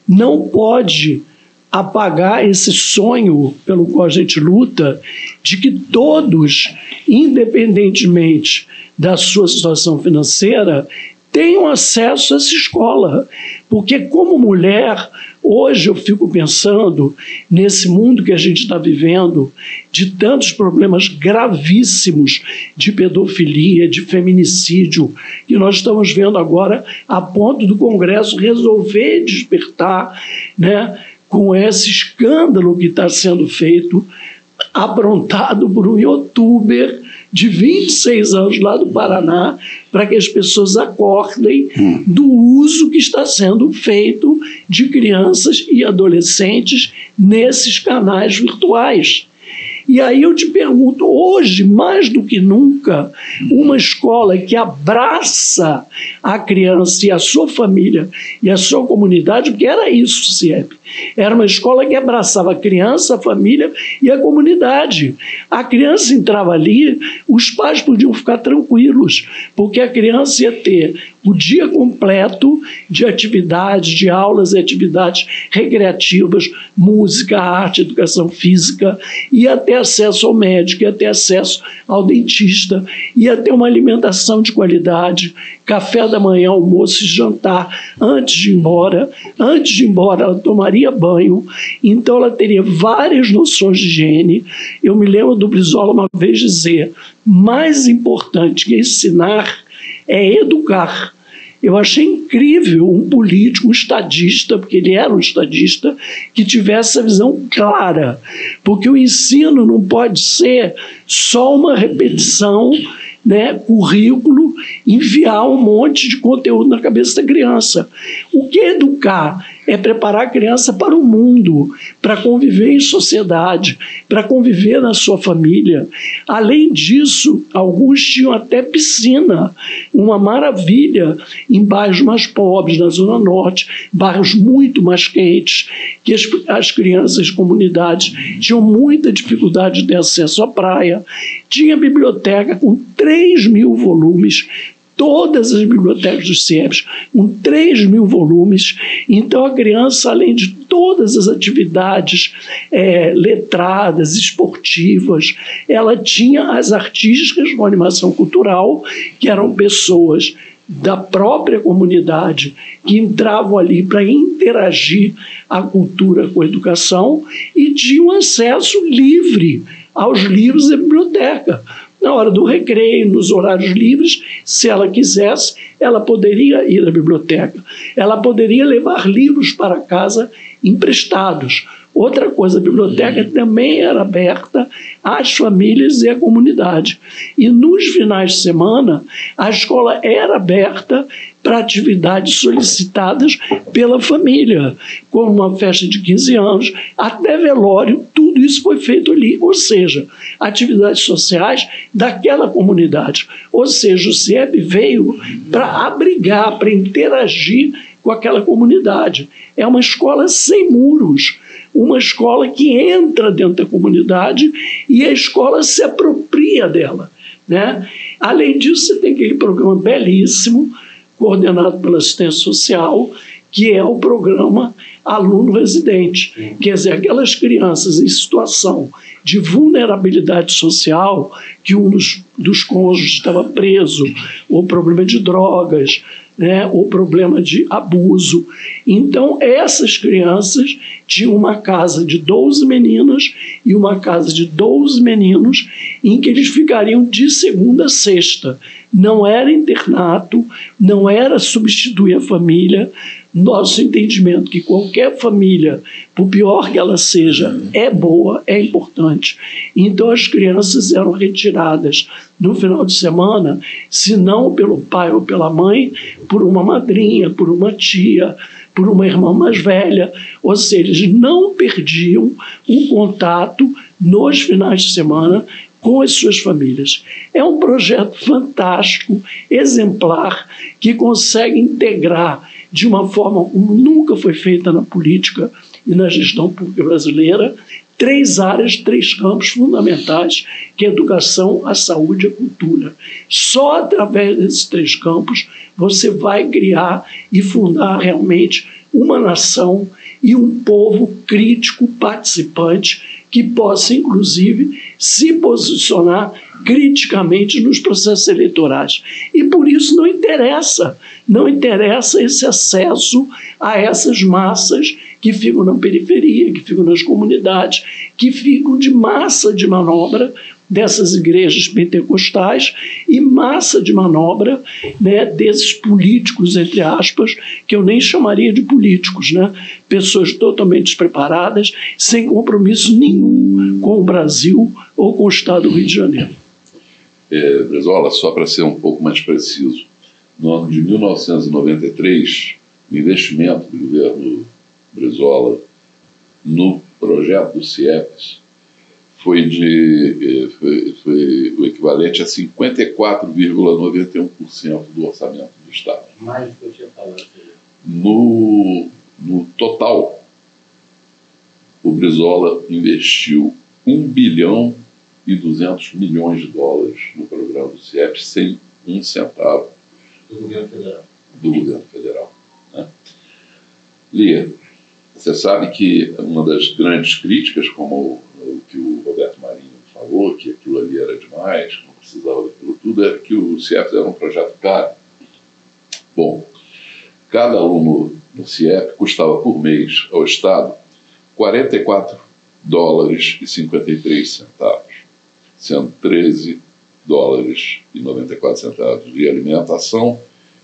não pode apagar esse sonho pelo qual a gente luta, de que todos, independentemente da sua situação financeira, tenham acesso a essa escola. Porque, como mulher, hoje eu fico pensando nesse mundo que a gente está vivendo, de tantos problemas gravíssimos de pedofilia, de feminicídio, que nós estamos vendo agora a ponto do Congresso resolver despertar, né, com esse escândalo que está sendo feito, aprontado por um youtuber de 26 anos lá do Paraná, para que as pessoas acordem do uso que está sendo feito de crianças e adolescentes nesses canais virtuais. E aí eu te pergunto, hoje, mais do que nunca, uma escola que abraça a criança e a sua família e a sua comunidade, porque era isso o CIEP, era uma escola que abraçava a criança, a família e a comunidade. A criança entrava ali, os pais podiam ficar tranquilos, porque a criança ia ter o dia completo de atividades, de aulas e atividades recreativas, música, arte, educação física, ia ter acesso ao médico, ia ter acesso ao dentista, ia ter uma alimentação de qualidade, café da manhã, almoço e jantar antes de ir embora. Antes de ir embora, ela tomaria banho, então ela teria várias noções de higiene. Eu me lembro do Brizola uma vez dizer, mais importante que ensinar é educar. Eu achei incrível um político, um estadista, porque ele era um estadista, que tivesse essa visão clara, porque o ensino não pode ser só uma repetição, né, currículo, enviar um monte de conteúdo na cabeça da criança. O que é educar? É preparar a criança para o mundo, para conviver em sociedade, para conviver na sua família. Além disso, alguns tinham até piscina, uma maravilha em bairros mais pobres, na Zona Norte, bairros muito mais quentes, que as crianças, as comunidades tinham muita dificuldade de ter acesso à praia. Tinha biblioteca com 3.000 volumes, todas as bibliotecas dos CIEPs, com 3.000 volumes. Então, a criança, além de todas as atividades letradas, esportivas, ela tinha as artísticas com animação cultural, que eram pessoas da própria comunidade que entravam ali para interagir a cultura com a educação e tinham acesso livre aos livros da biblioteca. Na hora do recreio, nos horários livres, se ela quisesse, ela poderia ir à biblioteca. Ela poderia levar livros para casa emprestados. Outra coisa, a biblioteca também era aberta às famílias e à comunidade. E nos finais de semana, a escola era aberta para atividades solicitadas pela família, como uma festa de 15 anos, até velório, tudo isso foi feito ali. Ou seja, atividades sociais daquela comunidade. Ou seja, o CIEP veio para abrigar, para interagir com aquela comunidade. É uma escola sem muros, uma escola que entra dentro da comunidade e a escola se apropria dela, né? Além disso, você tem aquele programa belíssimo, coordenado pela assistência social, que é o programa Aluno Residente. Quer dizer, aquelas crianças em situação de vulnerabilidade social, que um dos cônjuges estava preso, ou problema de drogas, né, ou problema de abuso. Então, essas crianças tinham uma casa de 12 meninas e uma casa de 12 meninos, em que eles ficariam de segunda a sexta. Não era internato, não era substituir a família. Nosso entendimento que qualquer família, por pior que ela seja, é boa, é importante. Então as crianças eram retiradas no final de semana, se não pelo pai ou pela mãe, por uma madrinha, por uma tia, por uma irmã mais velha. Ou seja, eles não perdiam o contato nos finais de semana com as suas famílias. É um projeto fantástico, exemplar, que consegue integrar de uma forma como nunca foi feita na política e na gestão pública brasileira, 3 áreas, 3 campos fundamentais, que é a educação, a saúde e a cultura. Só através desses 3 campos você vai criar e fundar realmente uma nação e um povo crítico, participante, que possa, inclusive, se posicionar criticamente nos processos eleitorais. E por isso não interessa esse acesso a essas massas que ficam na periferia, que ficam nas comunidades, que ficam de massa de manobra dessas igrejas pentecostais e massa de manobra, né, desses políticos, entre aspas, que eu nem chamaria de políticos, né? Pessoas totalmente despreparadas, sem compromisso nenhum com o Brasil ou com o Estado do Rio de Janeiro. Brizola, só para ser um pouco mais preciso, no ano de 1993, o investimento do governo Brizola no projeto do CIEPs foi o equivalente a 54,91% do orçamento do Estado. Mais do que eu tinha falado. No total, o Brizola investiu US$ 1 bilhão e 200 milhões de dólares no programa do CIEPs, sem um centavo Do governo federal. do governo federal, né? Lia, você sabe que uma das grandes críticas, como o que o Roberto Marinho falou, que aquilo ali era demais, que não precisava daquilo tudo, é que o CIEP era um projeto caro. Bom, cada aluno no CIEP custava por mês ao Estado $44,53, sendo $13,94 de alimentação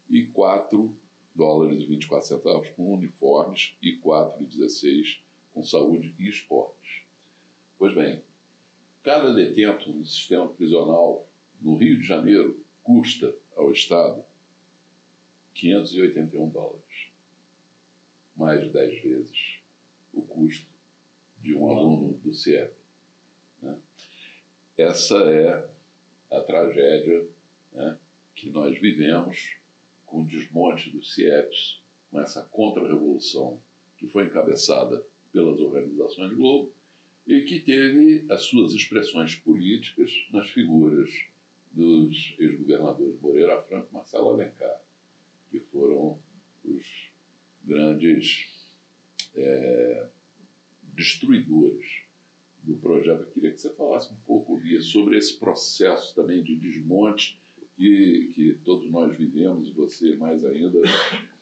e $4,24 com uniformes e $4,16 com saúde e esportes. Pois bem, cada detento no sistema prisional no Rio de Janeiro custa ao Estado $581, mais de 10 vezes o custo de um aluno do CIEP, né? Essa é a tragédia, né, que nós vivemos com o desmonte dos CIEPs, com essa contra-revolução que foi encabeçada pelas organizações Globo e que teve as suas expressões políticas nas figuras dos ex-governadores Moreira Franco e Marcelo Alencar, que foram os grandes destruidores do projeto. Eu queria que você falasse um pouco, Bia, sobre esse processo também de desmonte que todos nós vivemos, e você mais ainda,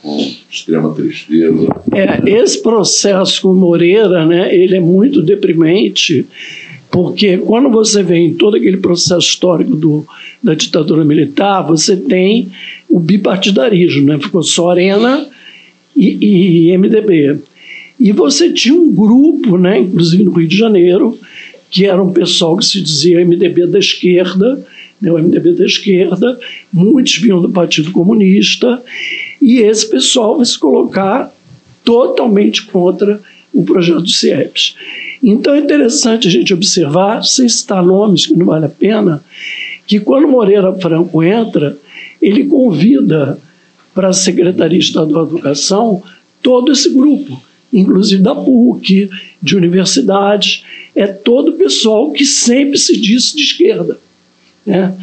com extrema tristeza. Esse processo com Moreira, né, ele é muito deprimente, porque quando você vê em todo aquele processo histórico da ditadura militar, você tem o bipartidarismo, né? Ficou só Arena e MDB. E você tinha um grupo, né, inclusive no Rio de Janeiro, que era um pessoal que se dizia MDB da esquerda, né, o MDB da esquerda, muitos vinham do Partido Comunista, e esse pessoal vai se colocar totalmente contra o projeto do CIEPS. Então é interessante a gente observar, sem citar nomes, que não vale a pena, que quando Moreira Franco entra, ele convida para a Secretaria Estadual de Educação todo esse grupo, inclusive da PUC, de universidades, todo o pessoal que sempre se disse de esquerda, né?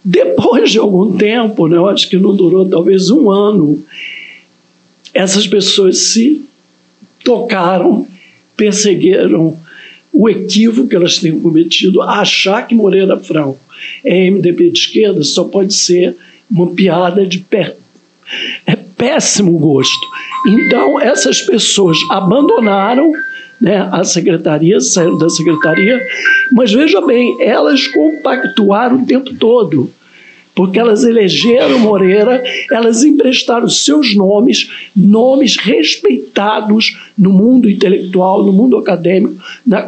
Depois de algum tempo, né, eu acho que não durou talvez um ano, essas pessoas se tocaram, perseguiram o equívoco que elas têm cometido, achar que Moreira Franco é MDB de esquerda só pode ser uma piada de péssimo gosto. Então, essas pessoas abandonaram, né, a secretaria, saíram da secretaria, mas veja bem, elas compactuaram o tempo todo, porque elas elegeram Moreira, elas emprestaram seus nomes respeitados no mundo intelectual, no mundo acadêmico,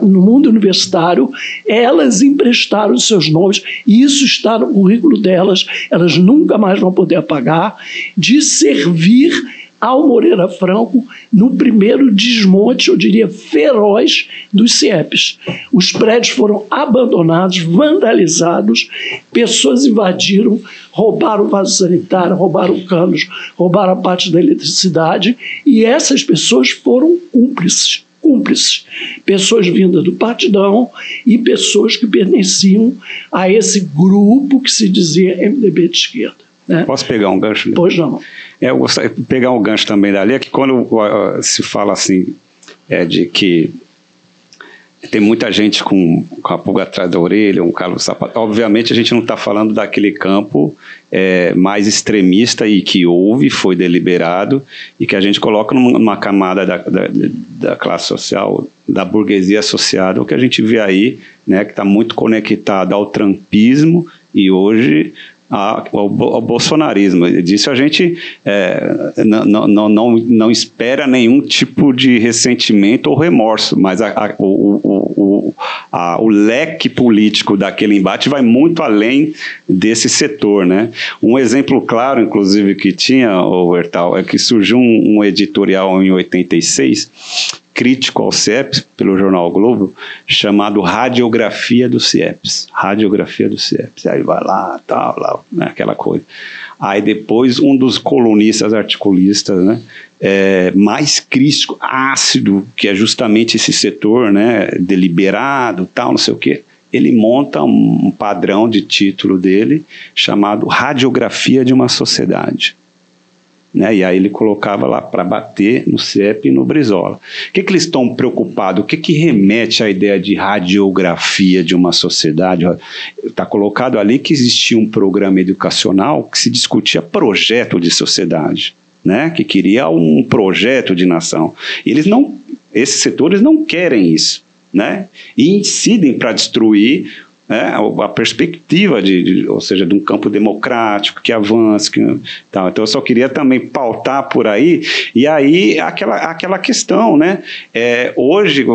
no mundo universitário, elas emprestaram seus nomes, e isso está no currículo delas, elas nunca mais vão poder apagar, de servir ao Moreira Franco no primeiro desmonte, eu diria, feroz dos CIEPs. Os prédios foram abandonados, vandalizados, pessoas invadiram, roubaram o vaso sanitário, roubaram canos, roubaram a parte da eletricidade, e essas pessoas foram cúmplices. Pessoas vindas do Partidão e pessoas que pertenciam a esse grupo que se dizia MDB de esquerda, né? Posso pegar um gancho? Pois não. Eu gostaria de pegar um gancho também dali, é que quando se fala assim, de que tem muita gente com a pulga atrás da orelha, um calo no sapato, obviamente a gente não está falando daquele campo mais extremista e que houve, foi deliberado, e que a gente coloca numa camada da classe social, da burguesia associada, o que a gente vê aí, né, que está muito conectado ao trumpismo e hoje ao bolsonarismo. Disso a gente não espera nenhum tipo de ressentimento ou remorso, mas o leque político daquele embate vai muito além desse setor, né? Um exemplo claro, inclusive, que tinha, o Hertal, é que surgiu um editorial em 86, crítico ao CIEPS, pelo jornal o Globo, chamado Radiografia do CIEPS. Radiografia do CIEPS. Aí vai lá, tal, lá, né, aquela coisa. Aí depois um dos colunistas articulistas, né, mais crítico, ácido, que é justamente esse setor, né, deliberado, tal, não sei o quê, ele monta um padrão de título dele chamado Radiografia de uma Sociedade. Né, e aí ele colocava lá para bater no CIEP e no Brizola. O que eles estão preocupados? O que remete à ideia de radiografia de uma sociedade? Está colocado ali que existia um programa educacional que se discutia projeto de sociedade, né, que queria um projeto de nação. Esses setores não querem isso, né, e incidem para destruir a perspectiva ou seja, de um campo democrático que avance, tal. Então eu só queria também pautar por aí, e aí aquela questão, né, hoje,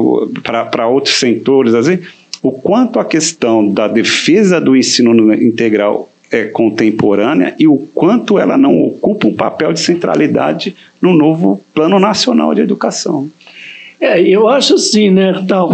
para outros setores, assim, o quanto a questão da defesa do ensino integral é contemporânea e o quanto ela não ocupa um papel de centralidade no novo Plano Nacional de Educação. Eu acho assim, né, tal.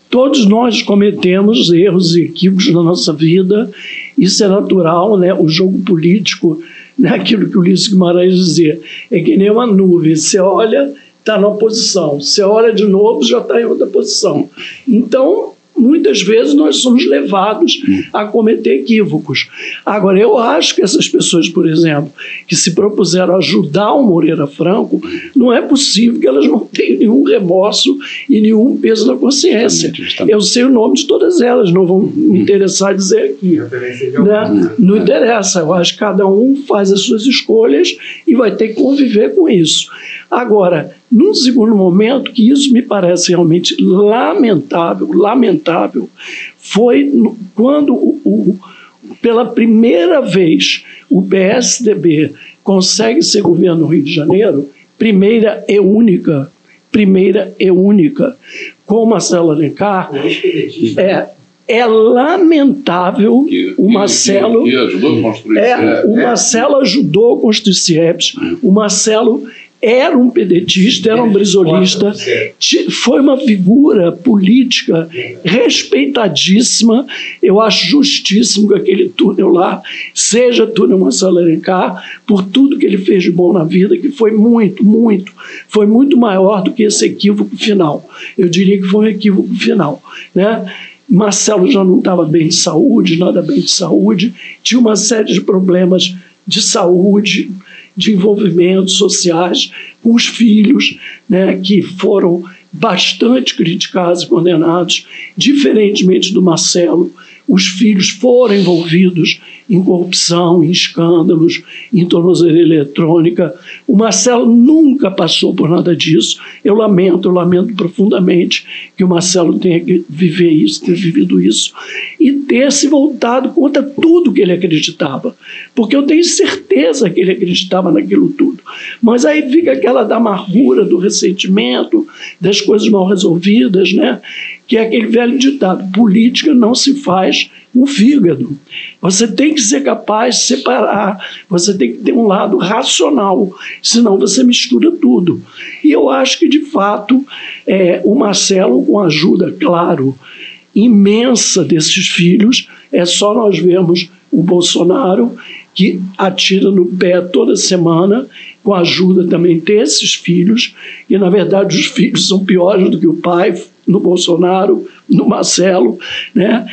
Todos nós cometemos erros e equívocos na nossa vida, isso é natural, né? O jogo político, né? Aquilo que o Ulisses Guimarães dizia, é que nem uma nuvem, você olha, está numa posição, você olha de novo, já está em outra posição. Então, muitas vezes nós somos levados a cometer equívocos. Agora, eu acho que essas pessoas, por exemplo, que se propuseram a ajudar o Moreira Franco, não é possível que elas não tenham nenhum remorso e nenhum peso na consciência. Eu sei o nome de todas elas, não vão me interessar dizer aqui. Né? Não interessa, eu acho que cada um faz as suas escolhas e vai ter que conviver com isso. Agora, num segundo momento, que isso me parece realmente lamentável, foi quando pela primeira vez o PSDB consegue ser governo no Rio de Janeiro, primeira e única, com Marcelo Alencar. É lamentável o Marcelo. O Marcelo ajudou a construir CIEPS. O Marcelo era um pedetista, era um brisolista, foi uma figura política respeitadíssima. Eu acho justíssimo que aquele túnel lá seja túnel Marcelo Alencar, por tudo que ele fez de bom na vida, que foi foi muito maior do que esse equívoco final. Eu diria que foi um equívoco final, né? Marcelo já não estava bem de saúde, nada bem de saúde, tinha uma série de problemas de saúde, de envolvimentos sociais com os filhos, né, que foram bastante criticados e condenados. Diferentemente do Marcelo, os filhos foram envolvidos em corrupção, em escândalos, em tornozeleira eletrônica. O Marcelo nunca passou por nada disso. Eu lamento profundamente que o Marcelo tenha que viver isso, ter vivido isso, e ter se voltado contra tudo que ele acreditava. Porque eu tenho certeza que ele acreditava naquilo tudo. Mas aí fica aquela da amargura, do ressentimento, das coisas mal resolvidas, né? Que é aquele velho ditado: política não se faz com fígado. Você tem que ser capaz de separar, você tem que ter um lado racional, senão você mistura tudo. E eu acho que, de fato, o Marcelo, com a ajuda, claro, imensa desses filhos, é só nós vermos o Bolsonaro, que atira no pé toda semana, com a ajuda também desses filhos, e, na verdade, os filhos são piores do que o pai, no Bolsonaro, no Marcelo, né?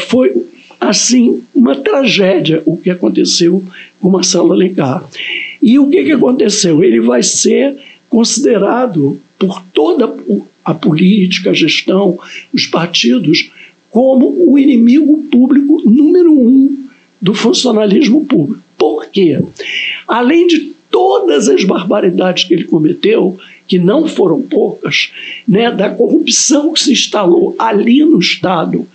Foi, assim, uma tragédia o que aconteceu com Marcelo Alencar. E o que aconteceu? Ele vai ser considerado por toda a política, a gestão, os partidos, como o inimigo público número 1 do funcionalismo público. Por quê? Além de todas as barbaridades que ele cometeu, que não foram poucas, né, da corrupção que se instalou ali no Estado,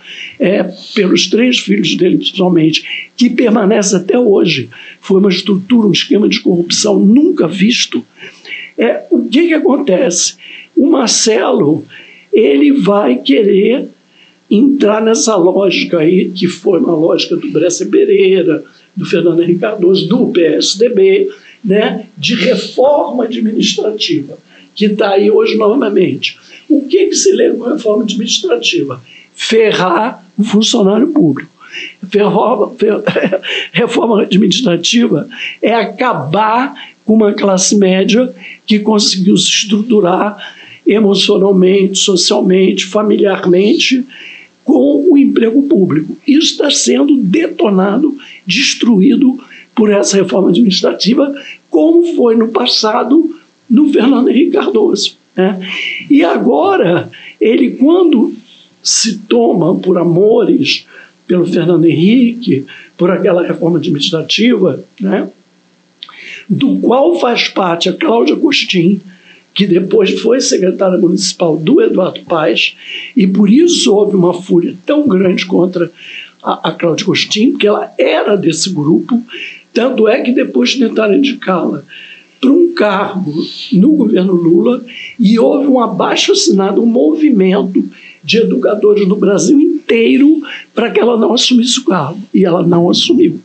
pelos 3 filhos dele, principalmente, que permanece até hoje. Foi uma estrutura, um esquema de corrupção nunca visto. O que acontece? O Marcelo, ele vai querer entrar nessa lógica aí, que foi uma lógica do Bresser Pereira, do Fernando Henrique Cardoso, do PSDB, né, de reforma administrativa, que está aí hoje novamente. O que se lê com reforma administrativa? Ferrar o funcionário público. Reforma administrativa é acabar com uma classe média que conseguiu se estruturar emocionalmente, socialmente, familiarmente, com o emprego público. Isso está sendo detonado, destruído por essa reforma administrativa, como foi no passado no Fernando Henrique Cardoso, né? E agora, ele, quando se toma por amores pelo Fernando Henrique, por aquela reforma administrativa, né, do qual faz parte a Cláudia Costin, que depois foi secretária municipal do Eduardo Paes, e por isso houve uma fúria tão grande contra a Cláudia Costin, porque ela era desse grupo, tanto é que depois tentaram indicá-la para um cargo no governo Lula, e houve um abaixo-assinado, um movimento de educadores no Brasil inteiro para que ela não assumisse o cargo, e ela não assumiu.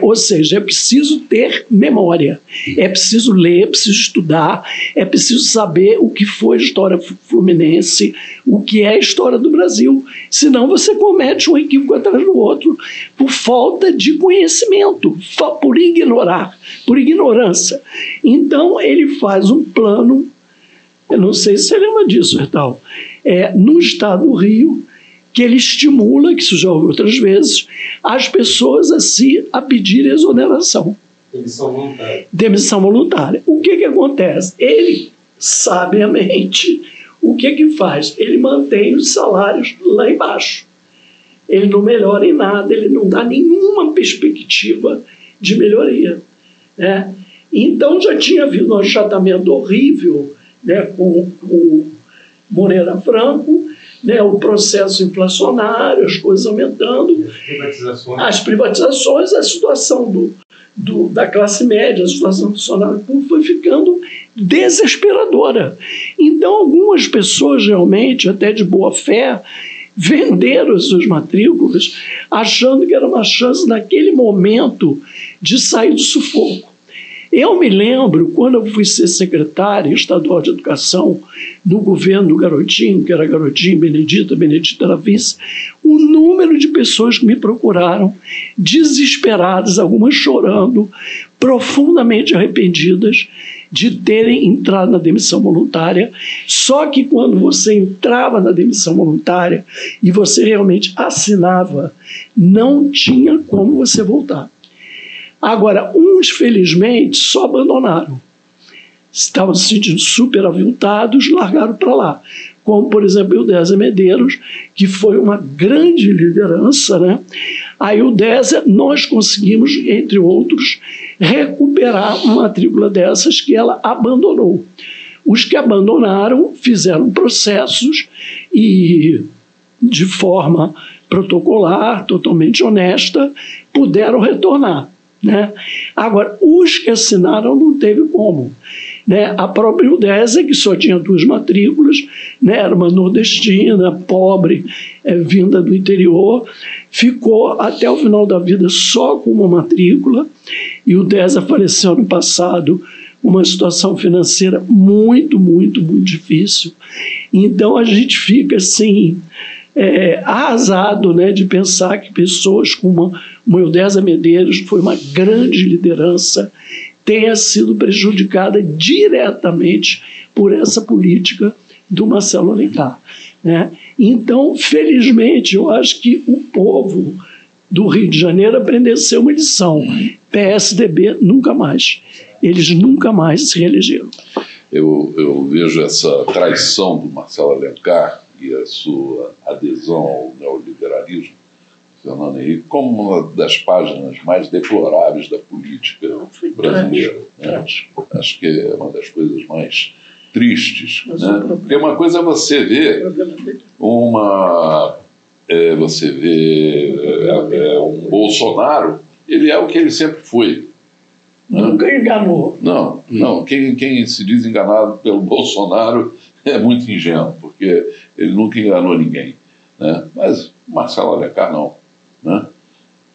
Ou seja, é preciso ter memória, é preciso ler, é preciso estudar, é preciso saber o que foi a história fluminense, o que é a história do Brasil, senão você comete um equívoco atrás do outro por falta de conhecimento, por ignorar, por ignorância. Então ele faz um plano, eu não sei se você lembra disso, Hertal, no estado do Rio, que ele estimula, que isso já houve outras vezes, as pessoas a pedir exoneração. Demissão voluntária. Demissão voluntária. O que acontece? Ele, sabiamente, o que faz? Ele mantém os salários lá embaixo. Ele não melhora em nada, ele não dá nenhuma perspectiva de melhoria, né? Então já tinha havido um achatamento horrível, né, com o Moreira Franco, né, o processo inflacionário, as coisas aumentando, as privatizações, a situação da classe média, a situação do funcionário público foi ficando desesperadora. Então algumas pessoas realmente, até de boa fé, venderam as suas matrículas achando que era uma chance naquele momento de sair do sufoco. Eu me lembro, quando eu fui ser secretário estadual de educação no governo do Garotinho, que era Garotinho, Benedita era vice, o número de pessoas que me procuraram, desesperadas, algumas chorando, profundamente arrependidas de terem entrado na demissão voluntária. Só que quando você entrava na demissão voluntária e você realmente assinava, não tinha como você voltar. Agora, uns, felizmente, só abandonaram. Estavam se sentindo super aviltados, largaram para lá. Como, por exemplo, o Désia Medeiros, que foi uma grande liderança, né? Aí o Désia, nós conseguimos, entre outros, recuperar uma matrícula dessas que ela abandonou. Os que abandonaram fizeram processos e, de forma protocolar, totalmente honesta, puderam retornar, né? Agora, os que assinaram não teve como, né? A própria Udésia, que só tinha 2 matrículas, né? Era uma nordestina, pobre, vinda do interior, ficou até o final da vida só com uma matrícula, e o Udésia faleceu ano passado, uma situação financeira muito, muito, muito difícil. Então a gente fica assim, arrasado, né, de pensar que pessoas como uma Eudésia Medeiros, que foi uma grande liderança, tenha sido prejudicada diretamente por essa política do Marcelo Alencar, né? Então, felizmente, eu acho que o povo do Rio de Janeiro aprendeu uma lição. PSDB nunca mais. Eles nunca mais se reelegeram. Eu vejo essa traição do Marcelo Alencar e a sua adesão ao neoliberalismo, Fernando Henrique, como uma das páginas mais deploráveis da política brasileira. Né? Acho que é uma das coisas mais tristes. Né? Porque uma coisa é você ver um Bolsonaro, ele é o que ele sempre foi. Né? Nunca enganou. Não. Quem se diz enganado pelo Bolsonaro é muito ingênuo, porque ele nunca enganou ninguém. Né? Mas Marcelo Alencar não. Né?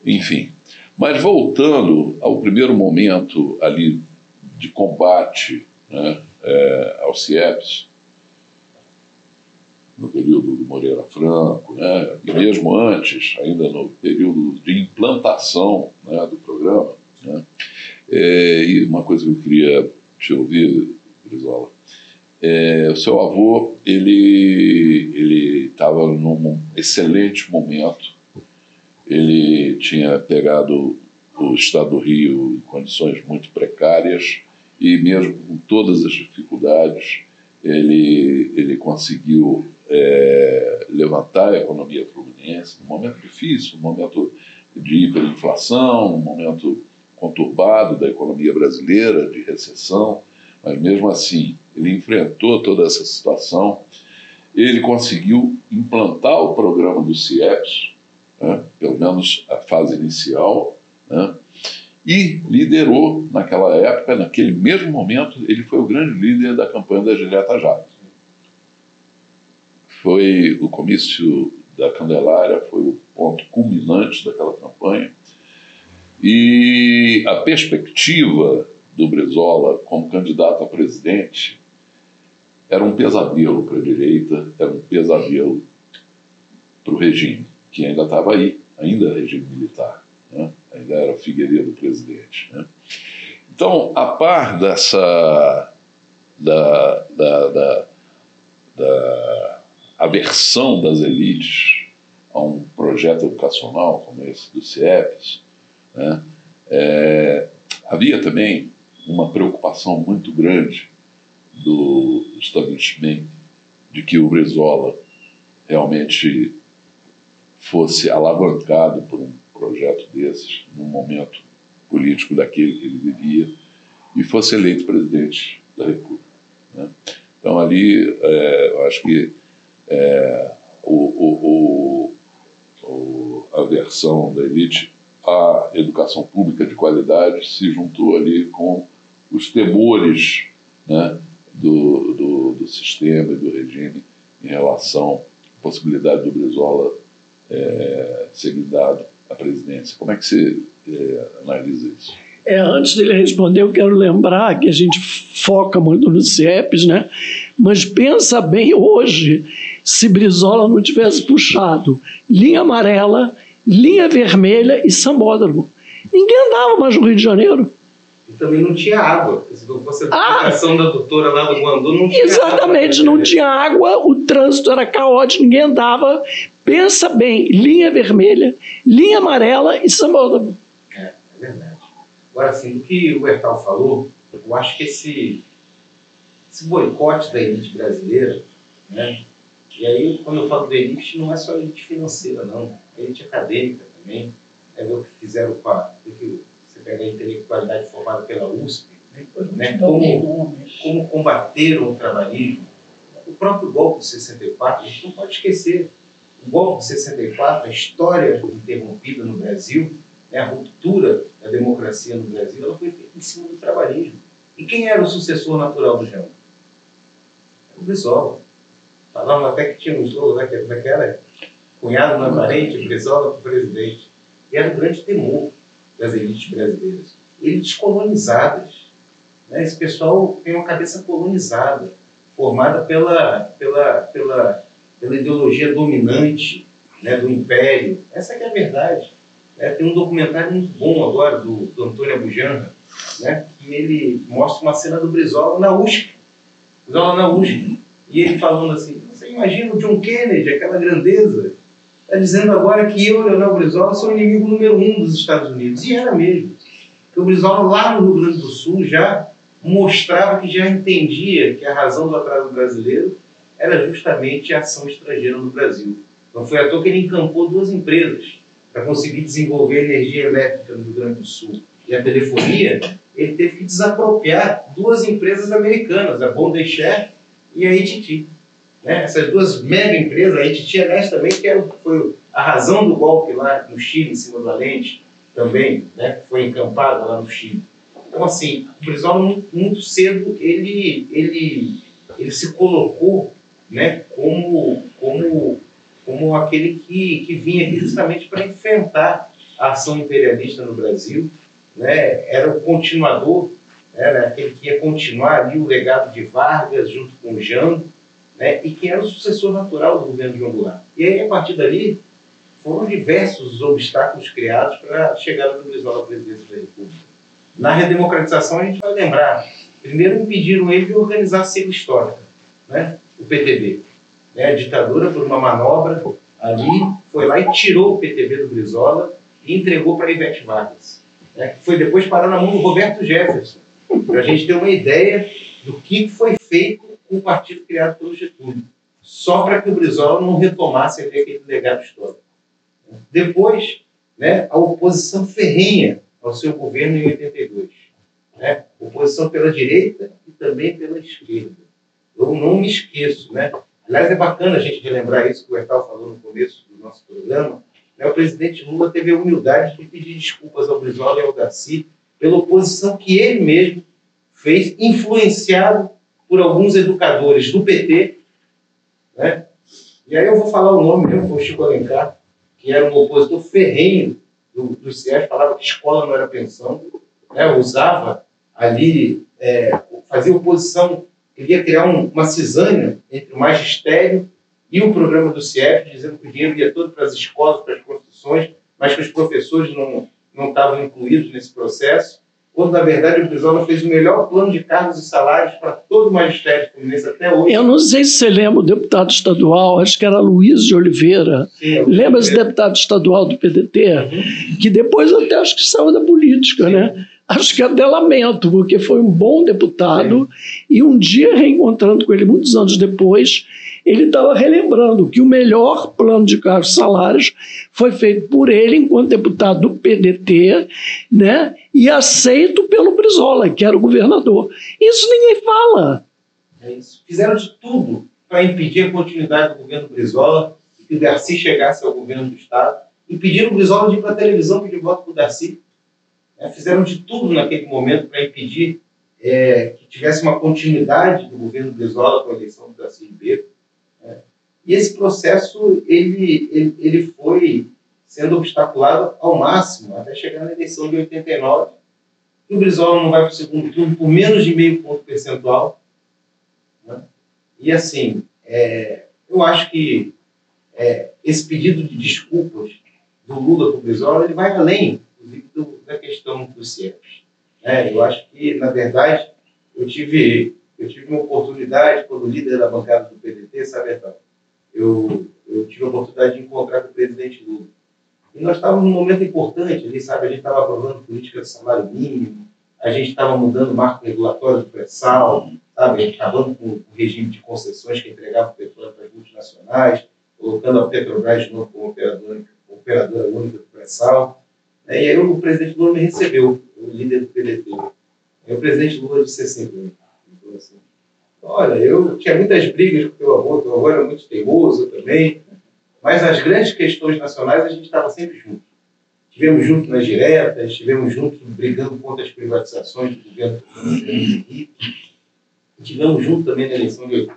Enfim. Mas voltando ao primeiro momento ali de combate, né, aos CIEPs, no período do Moreira Franco, né, e mesmo antes, ainda no período de implantação, né, do programa, né, e uma coisa que eu queria te ouvir, Brizola, o seu avô, ele estava num excelente momento, ele tinha pegado o Estado do Rio em condições muito precárias e mesmo com todas as dificuldades, ele conseguiu levantar a economia fluminense num momento difícil, num momento de hiperinflação, num momento conturbado da economia brasileira, de recessão, mas mesmo assim ele enfrentou toda essa situação, ele conseguiu implantar o programa do CIEPS, né, pelo menos a fase inicial, né, e liderou naquela época, naquele mesmo momento, ele foi o grande líder da campanha da Julieta Jato. Foi o comício da Candelária, foi o ponto culminante daquela campanha, e a perspectiva do Brizola como candidato a presidente era um pesadelo para a direita, era um pesadelo para o regime, que ainda estava aí, ainda regime militar, né? Ainda era Figueiredo presidente, né? Então, a par dessa da aversão das elites a um projeto educacional como esse do CIEPS, né, havia também uma preocupação muito grande do establishment de que o Brizola realmente fosse alavancado por um projeto desses, num momento político daquele que ele vivia, e fosse eleito presidente da República, né? Então ali, eu acho que a versão da elite à educação pública de qualidade se juntou ali com os temores, né, do sistema e do regime em relação à possibilidade do Brizola ser guindado à presidência. Como é que você analisa isso? Antes dele responder, eu quero lembrar que a gente foca muito no CIEPS, né? Mas pensa bem hoje, se Brizola não tivesse puxado linha amarela, linha vermelha e sambódromo. Ninguém andava mais no Rio de Janeiro. E também não tinha água. Se não fosse a explicação da doutora lá do Guandu, não tinha exatamente, água. Não tinha água, o trânsito era caótico, ninguém andava. Pensa bem, linha vermelha, linha amarela e sambódromo. É verdade. Agora, assim, do que o Bertal falou, eu acho que esse boicote da elite brasileira, né? E aí, quando eu falo da elite, não é só a elite financeira, não. A elite acadêmica também. É ver o que fizeram com você pega a intelectualidade formada pela USP, né? Como combateram o trabalhismo. O próprio golpe de 64, a gente não pode esquecer. O golpe de 64, a história interrompida no Brasil, né, a ruptura da democracia no Brasil, ela foi feita em cima do trabalhismo. E quem era o sucessor natural do Jango? O Brizola. Falavam até que tinha um slogan daquela cunhado na parente, Brizola para o presidente. E era o grande temor das elites brasileiras. Elites colonizadas. Né? Esse pessoal tem uma cabeça colonizada, formada pela ideologia dominante, né, do Império. Essa que é a verdade. Tem um documentário muito bom agora do Antônio Abujanra, né, que ele mostra uma cena do Brizola na USP. E ele falando assim, você imagina o John Kennedy, aquela grandeza, está dizendo agora que eu, Leonel Brizola, sou o inimigo número 1 dos Estados Unidos. E era mesmo. Porque o Brizola lá no Rio Grande do Sul já mostrava que já entendia que a razão do atraso brasileiro era justamente a ação estrangeira no Brasil. Então foi à toa que ele encampou 2 empresas para conseguir desenvolver energia elétrica no Rio Grande do Sul e a telefonia. Ele teve que desapropriar 2 empresas americanas, a Bondeshare e a ITT. Né? Essas 2 mega empresas, a ITT, aliás, também, que foi a razão do golpe lá no Chile, em cima do Allende, também, né? Que foi encampada lá no Chile. Então, assim, o Brizola, muito cedo, ele se colocou, né, como aquele que vinha aqui justamente para enfrentar a ação imperialista no Brasil, né? Era o continuador, era aquele que ia continuar ali o legado de Vargas junto com o Jango, né? E que era o sucessor natural do governo de João Goulart. E aí, a partir dali, foram diversos obstáculos criados para a chegada do Brizola à presidência da República. Na redemocratização, a gente vai lembrar, primeiro impediram ele de organizar a sigla histórica, né? O PTB. A ditadura, por uma manobra ali, foi lá e tirou o PTB do Brizola e entregou para Ivete Vargas, né? Que foi depois parar na mão do Roberto Jefferson, para a gente ter uma ideia do que foi feito com o partido criado pelo Getúlio, só para que o Brizola não retomasse ali aquele legado histórico. Depois, né, a oposição ferrenha ao seu governo em 82. Né? Oposição pela direita e também pela esquerda. Eu não me esqueço, né? Aliás, é bacana a gente relembrar isso que o Bertal falou no começo do nosso programa. Né? O presidente Lula teve a humildade de pedir desculpas ao Brizola e ao Darcy pela oposição que ele mesmo fez, influenciado por alguns educadores do PT. Né? E aí eu vou falar o nome mesmo, o Chico Alencar, que era um opositor ferrenho do CIES, falava que escola não era pensão, né? Usava ali, fazia oposição, queria criar uma cisânia entre o magistério e o programa do CIES, dizendo que o dinheiro ia todo para as escolas, para as construções, mas que os professores não estavam incluídos nesse processo. quando, na verdade, o Brizola fez o melhor plano de cargos e salários para todo o magistério fluminense até hoje. Eu não sei se você lembra o deputado estadual, acho que era Luiz de Oliveira. Sim, lembra esse deputado estadual do PDT? Que depois até acho que saiu da política, sim, né? Acho que até lamento, porque foi um bom deputado, sim, e um dia, reencontrando com ele, muitos anos depois, ele estava relembrando que o melhor plano de cargos e salários foi feito por ele enquanto deputado do PDT, né, e aceito pelo Brizola, que era o governador. Isso ninguém fala. É isso. Fizeram de tudo para impedir a continuidade do governo Brizola, e que o Darcy chegasse ao governo do Estado. Impediram o Brizola de ir para a televisão pedir voto para o Darcy. Fizeram de tudo naquele momento para impedir que tivesse uma continuidade do governo Brizola com a eleição do Darcy Ribeiro. E esse processo ele foi sendo obstaculado ao máximo, até chegar na eleição de 89, e o Brizola não vai para o segundo turno por menos de meio ponto percentual. Né? E assim, eu acho que esse pedido de desculpas do Lula para o Brizola, ele vai além, inclusive, da questão dos CIEPs. Eu acho que, na verdade, eu tive uma oportunidade, quando líder da bancada do PDT, sabe, então, eu tive a oportunidade de encontrar com o presidente Lula. E nós estávamos num momento importante, ali, sabe, a gente estava aprovando política de salário mínimo, a gente estava mudando o marco regulatório do pré-sal, sabe, acabando com o regime de concessões que entregava o petróleo para as multinacionais, colocando a Petrobras de novo como operadora única do pré-sal. E aí o presidente Lula me recebeu, o líder do PDT. E o presidente Lula disse assim, olha, eu tinha muitas brigas com teu avô era muito teimoso também, mas nas grandes questões nacionais a gente estava sempre junto. Estivemos juntos nas diretas, estivemos juntos brigando contra as privatizações do governo Henrique, estivemos juntos também na eleição de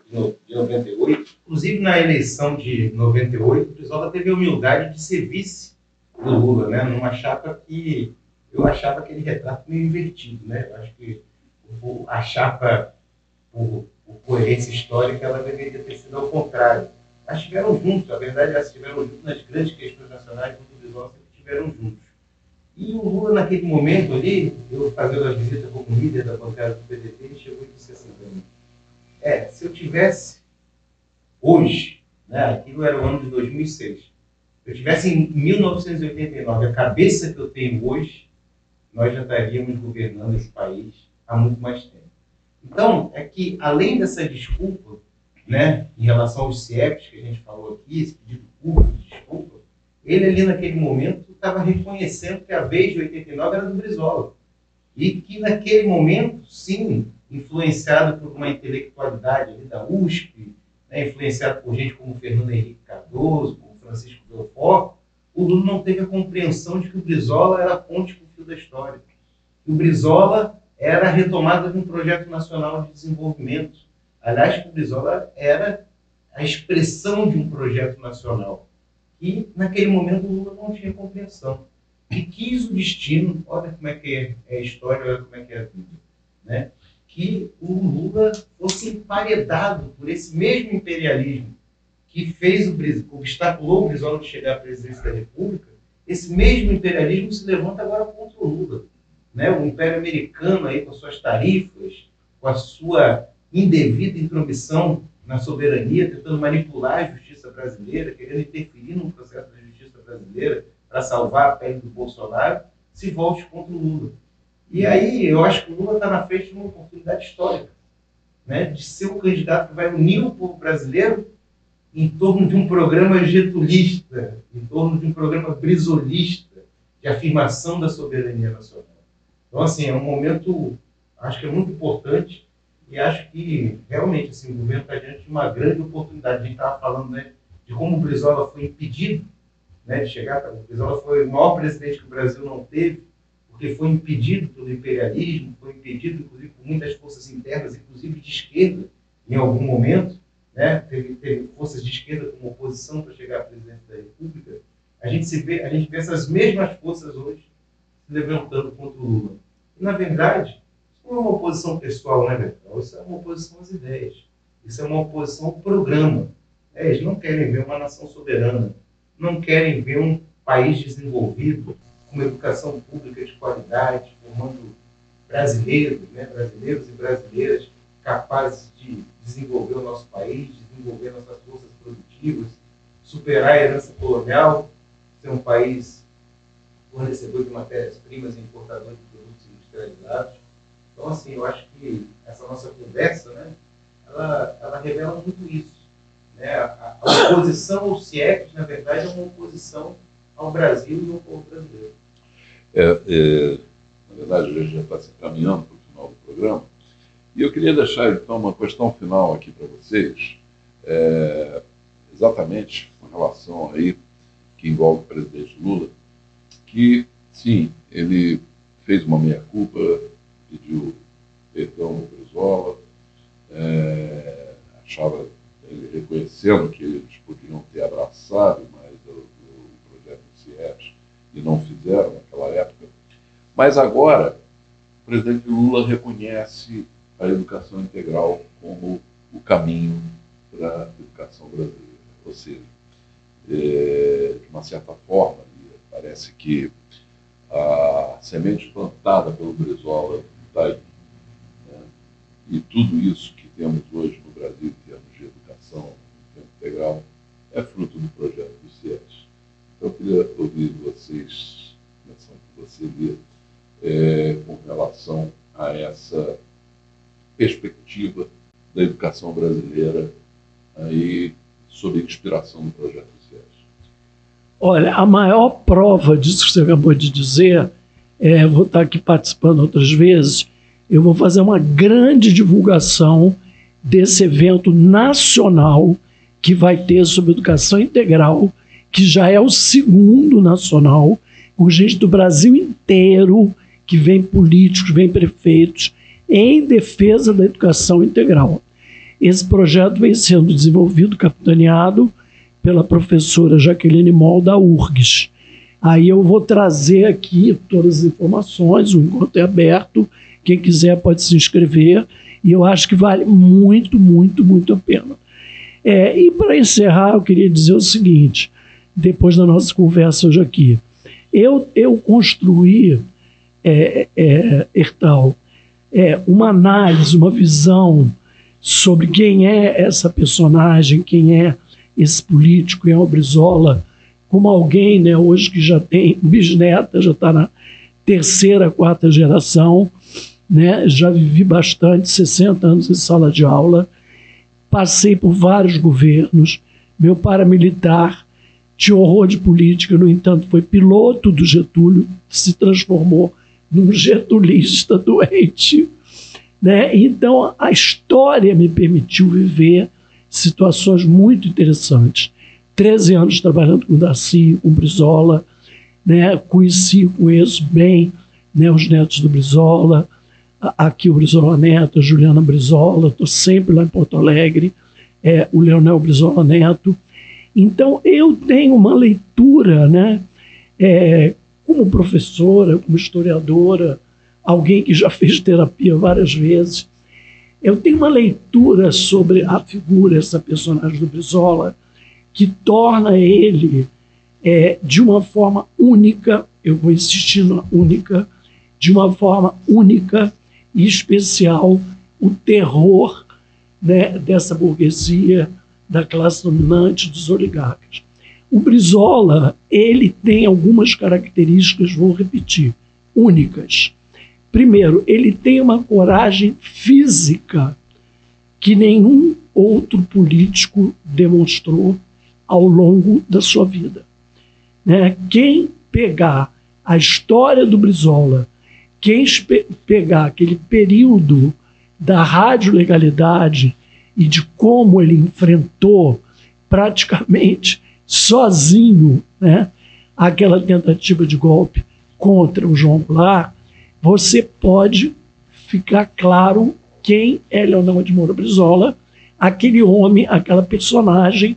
98. Inclusive, na eleição de 98, o Brizola teve a humildade de ser vice do Lula, né? Numa chapa que eu achava aquele retrato meio invertido, né? Eu acho que a chapa, por coerência histórica, ela deveria ter sido ao contrário. Mas estiveram juntos, a verdade, elas estiveram juntos nas grandes questões nacionais, quando o Brizola sempre estiveram juntos. E o Lula, naquele momento ali, eu fazendo a visita como líder da bancada do PDT, ele chegou e disse assim para mim, se eu tivesse hoje, né, aquilo era o ano de 2006, se eu tivesse em 1989 a cabeça que eu tenho hoje, nós já estaríamos governando esse país há muito mais tempo. Então, é que, além dessa desculpa, né, em relação aos CIEPs que a gente falou aqui, esse pedido público de desculpa, ele ali naquele momento estava reconhecendo que a vez de 89 era do Brizola. E que naquele momento, sim, influenciado por uma intelectualidade ali da USP, né, influenciado por gente como Fernando Henrique Cardoso, como Francisco Belfort, o Lula não teve a compreensão de que o Brizola era a ponte com o fio da história. Que o Brizola era a retomada de um projeto nacional de desenvolvimento. Aliás, que o Brizola era a expressão de um projeto nacional. E, naquele momento, o Lula não tinha compreensão. E quis o destino, olha como é que é a história, olha como é que é a vida, né? Que o Lula fosse emparedado por esse mesmo imperialismo que fez obstaculou o Brizola de chegar à presidência da República. Esse mesmo imperialismo se levanta agora contra o Lula, né? O Império Americano aí com suas tarifas, com a sua indevida intromissão na soberania, tentando manipular a justiça brasileira, querendo interferir no processo da justiça brasileira para salvar a pele do Bolsonaro, se volte contra o Lula. E aí eu acho que o Lula está na frente de uma oportunidade histórica, né, de ser o candidato que vai unir o povo brasileiro em torno de um programa getulista, em torno de um programa brizolista, de afirmação da soberania nacional. Então, assim, é um momento, acho que é muito importante, e acho que, realmente, assim, o governo está diante de uma grande oportunidade. A gente estava falando, né, de como o Brizola foi impedido, né, de chegar. O Brizola foi o maior presidente que o Brasil não teve, porque foi impedido pelo imperialismo, foi impedido, inclusive, por muitas forças internas, inclusive de esquerda, em algum momento, né, teve forças de esquerda como oposição para chegar à presidência da República. A gente vê essas mesmas forças hoje se levantando contra o Lula. E, na verdade, não é uma oposição pessoal, né, Bertal? Isso é uma oposição às ideias. Isso é uma oposição ao programa. Eles não querem ver uma nação soberana. Não querem ver um país desenvolvido, com uma educação pública de qualidade, formando brasileiros, né, brasileiros e brasileiras capazes de desenvolver o nosso país, desenvolver nossas forças produtivas, superar a herança colonial, ser um país fornecedor de matérias-primas e importador de produtos industrializados. Então, assim, eu acho que essa nossa conversa, né, ela revela muito isso. Né? A oposição aos CIEPs, na verdade, é uma oposição ao Brasil e ao povo brasileiro. Na verdade, a gente já está se encaminhando para o final do programa. E eu queria deixar, então, uma questão final aqui para vocês, exatamente com relação aí, que envolve o presidente Lula, que, sim, ele fez uma meia-culpa, pediu perdão ao Brizola, achava, ele reconhecendo que eles podiam ter abraçado mais o projeto do CIEPS e não fizeram naquela época. Mas agora, o presidente Lula reconhece a educação integral como o caminho para a educação brasileira. Ou seja, de uma certa forma, parece que a semente plantada pelo Brizola está aí. Né? E tudo isso que temos hoje no Brasil, em termos de educação integral, é fruto do projeto do CIEPS. Então, eu queria ouvir vocês, começando por você, Lia, com relação a essa perspectiva da educação brasileira aí, sob a inspiração do projeto do CIEPS. Olha, a maior prova disso que você acabou de dizer, vou estar aqui participando outras vezes, eu vou fazer uma grande divulgação desse evento nacional que vai ter sobre educação integral, que já é o segundo nacional, com gente do Brasil inteiro, que vem políticos, vem prefeitos, em defesa da educação integral. Esse projeto vem sendo desenvolvido, capitaneado pela professora Jaqueline Moll, da URGS. Aí eu vou trazer aqui todas as informações, o encontro é aberto, quem quiser pode se inscrever, e eu acho que vale muito, muito, muito a pena. E para encerrar, eu queria dizer o seguinte, depois da nossa conversa hoje aqui, eu construí, Hertal, uma análise, uma visão sobre quem é essa personagem, quem é esse político, quem é o Brizola, como alguém, né, hoje que já tem bisneta, já está na terceira, quarta geração, né, já vivi bastante, 60 anos em sala de aula, passei por vários governos, meu paramilitar tinha horror de política, no entanto foi piloto do Getúlio, que se transformou num getulista doente, né? Então a história me permitiu viver situações muito interessantes. 13 anos trabalhando com o Darcy, com o Brizola, né? Conheço bem, né, os netos do Brizola, aqui o Brizola Neto, a Juliana Brizola, estou sempre lá em Porto Alegre, o Leonel Brizola Neto. Então eu tenho uma leitura, né, como professora, como historiadora, alguém que já fez terapia várias vezes, eu tenho uma leitura sobre a figura, essa personagem do Brizola, que torna ele, de uma forma única, eu vou insistir na única, de uma forma única e especial, o terror, né, dessa burguesia, da classe dominante, dos oligarcas. O Brizola, ele tem algumas características, vou repetir, únicas. Primeiro, ele tem uma coragem física que nenhum outro político demonstrou ao longo da sua vida. Né? Quem pegar a história do Brizola, quem pegar aquele período da radiolegalidade e de como ele enfrentou praticamente sozinho, né, aquela tentativa de golpe contra o João Goulart, você pode ficar claro quem é Leonel de Moura Brizola, aquele homem, aquela personagem,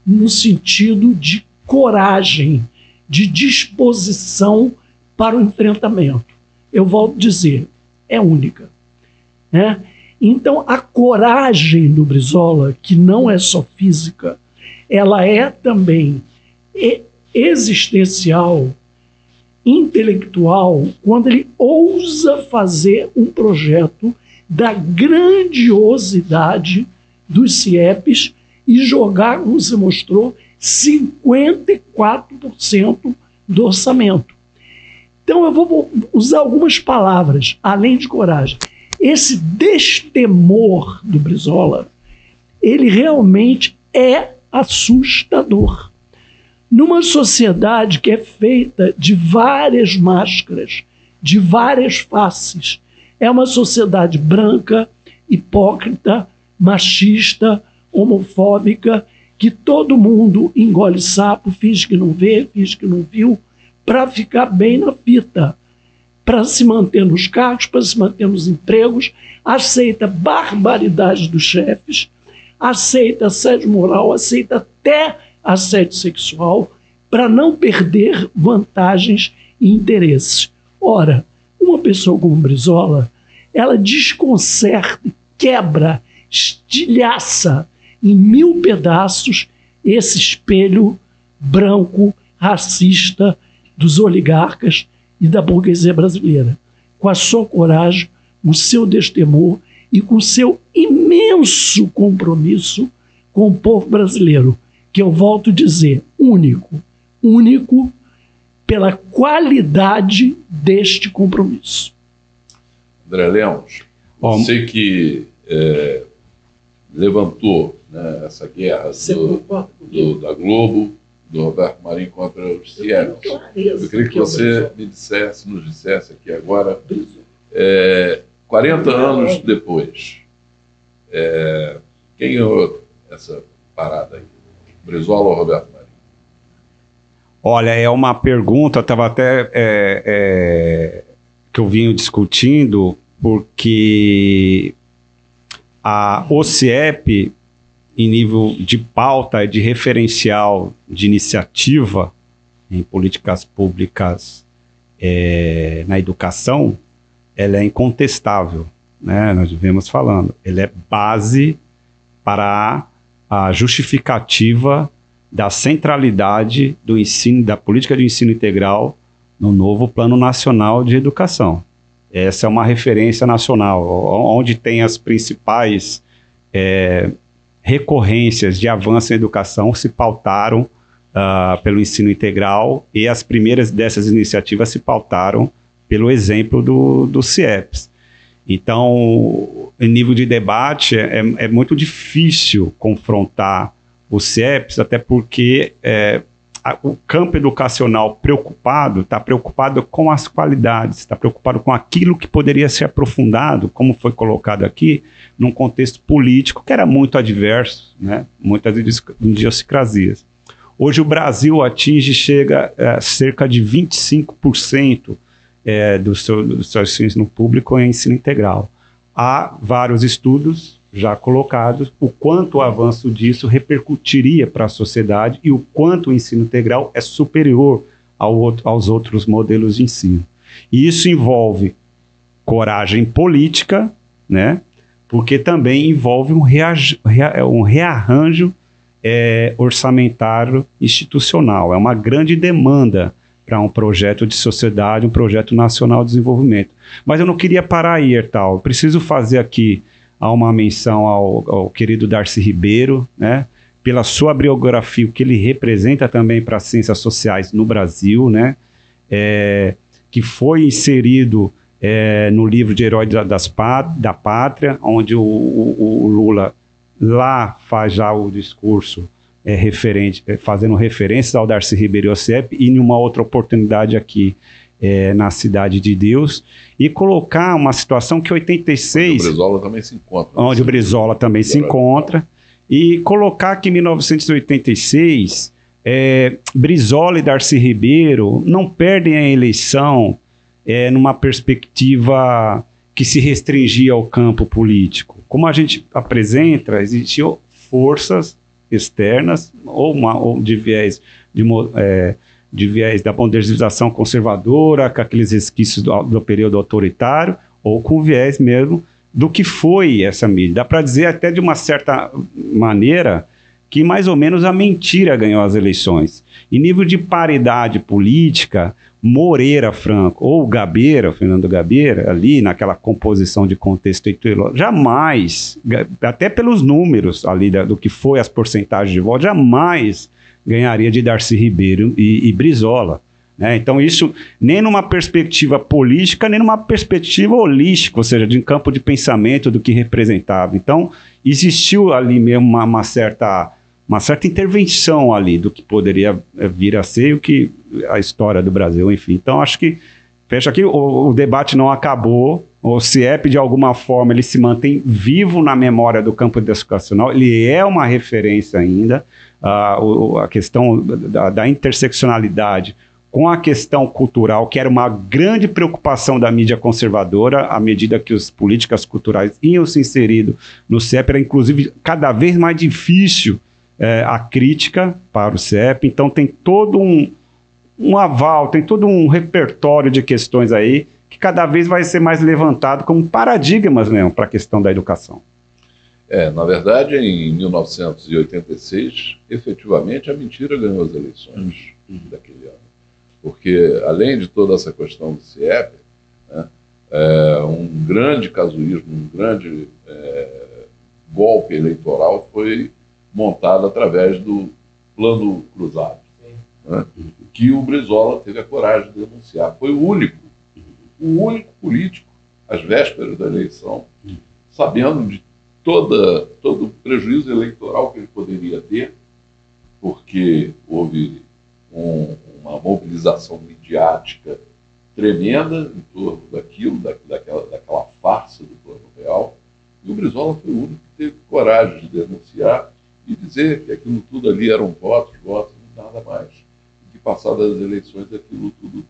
no sentido de coragem, de disposição para o enfrentamento. Eu volto a dizer, é única. Né? Então, a coragem do Brizola, que não é só física, ela é também existencial intelectual quando ele ousa fazer um projeto da grandiosidade dos CIEPs e jogar, como se mostrou, 54% do orçamento. Então eu vou usar algumas palavras, além de coragem. Esse destemor do Brizola, ele realmente é assustador. Numa sociedade que é feita de várias máscaras, de várias faces, é uma sociedade branca, hipócrita, machista, homofóbica, que todo mundo engole sapo, finge que não vê, finge que não viu, para ficar bem na fita, para se manter nos cargos, para se manter nos empregos, aceita barbaridade dos chefes, aceita assédio moral, aceita até assédio sexual, para não perder vantagens e interesses. Ora, uma pessoa como Brizola, ela desconcerta, quebra, estilhaça em 1000 pedaços esse espelho branco, racista dos oligarcas e da burguesia brasileira, com a sua coragem, com o seu destemor e com o seu imenso compromisso com o povo brasileiro, que eu volto a dizer, único pela qualidade deste compromisso. André Lemos, você que levantou, né, essa guerra da Globo, do Roberto Marinho contra os CIEPs. Eu queria que você nos dissesse aqui agora, 40 anos depois, quem ganhou essa parada aí? Brizola ou Roberto Marinho? Olha, é uma pergunta, estava até que eu vinha discutindo, porque a OCIEP, em nível de pauta e de referencial de iniciativa em políticas públicas na educação, ela é incontestável, né? Nós vivemos falando. Ela é base para a justificativa da centralidade do ensino, da política de ensino integral no novo Plano Nacional de Educação. Essa é uma referência nacional, onde tem as principais recorrências de avanço em educação se pautaram pelo ensino integral, e as primeiras dessas iniciativas se pautaram pelo exemplo do CIEPs. Então, em nível de debate, é muito difícil confrontar os CIEPs, até porque o campo educacional está preocupado com as qualidades, está preocupado com aquilo que poderia ser aprofundado, como foi colocado aqui, num contexto político que era muito adverso, né? Muitas idiosincrasias. Hoje o Brasil chega a cerca de 25% do seu ensino público em ensino integral. Há vários estudos já colocados o quanto o avanço disso repercutiria para a sociedade e o quanto o ensino integral é superior aos outros modelos de ensino. E isso envolve coragem política, né? Porque também envolve um rearranjo orçamentário institucional. É uma grande demanda para um projeto de sociedade, um projeto nacional de desenvolvimento. Mas eu não queria parar aí, Ertal. Eu preciso fazer aqui uma menção ao querido Darcy Ribeiro, né, pela sua biografia, o que ele representa também para as ciências sociais no Brasil, né, que foi inserido no livro de Herói da Pátria, onde o Lula lá faz já o discurso fazendo referências ao Darcy Ribeiro e ao CIEP, e em uma outra oportunidade aqui na Cidade de Deus, e colocar uma situação que 86... Onde o Brizola também se encontra. Onde o Brizola também se encontra, e colocar que em 1986, Brizola e Darcy Ribeiro não perdem a eleição numa perspectiva que se restringia ao campo político. Como a gente apresenta, existiam forças externas, ou de viés da modernização conservadora, com aqueles resquícios do período autoritário, ou com viés mesmo do que foi essa mídia. Dá para dizer até de uma certa maneira que mais ou menos a mentira ganhou as eleições. Em nível de paridade política, Moreira Franco ou Gabeira, Fernando Gabeira, ali naquela composição de contexto jamais, até pelos números ali do que foi as porcentagens de voto, jamais ganharia de Darcy Ribeiro e Brizola. Né? Então isso nem numa perspectiva política, nem numa perspectiva holística, ou seja, de um campo de pensamento do que representava. Então existiu ali mesmo uma certa intervenção ali do que poderia vir a ser o que a história do Brasil, enfim. Então acho que fecha aqui, o debate não acabou, o CIEP de alguma forma ele se mantém vivo na memória do campo educacional, ele é uma referência ainda, a questão da interseccionalidade com a questão cultural, que era uma grande preocupação da mídia conservadora, à medida que as políticas culturais iam se inserindo no CIEP, era inclusive cada vez mais difícil a crítica para o CIEP. Então tem todo um aval, tem todo um repertório de questões aí que cada vez vai ser mais levantado como paradigmas mesmo para a questão da educação. Na verdade, em 1986, efetivamente, a mentira ganhou as eleições daquele ano. Porque, além de toda essa questão do CIEP, né, um grande casuísmo, um grande golpe eleitoral foi montado através do Plano Cruzado, né, que o Brizola teve a coragem de denunciar. Foi o único político, às vésperas da eleição, sabendo de todo o prejuízo eleitoral que ele poderia ter, porque houve uma mobilização midiática tremenda em torno daquela farsa do Plano Real, e o Brizola foi o único que teve coragem de denunciar e dizer que aquilo tudo ali eram votos e nada mais. E que, passadas as eleições, aquilo tudo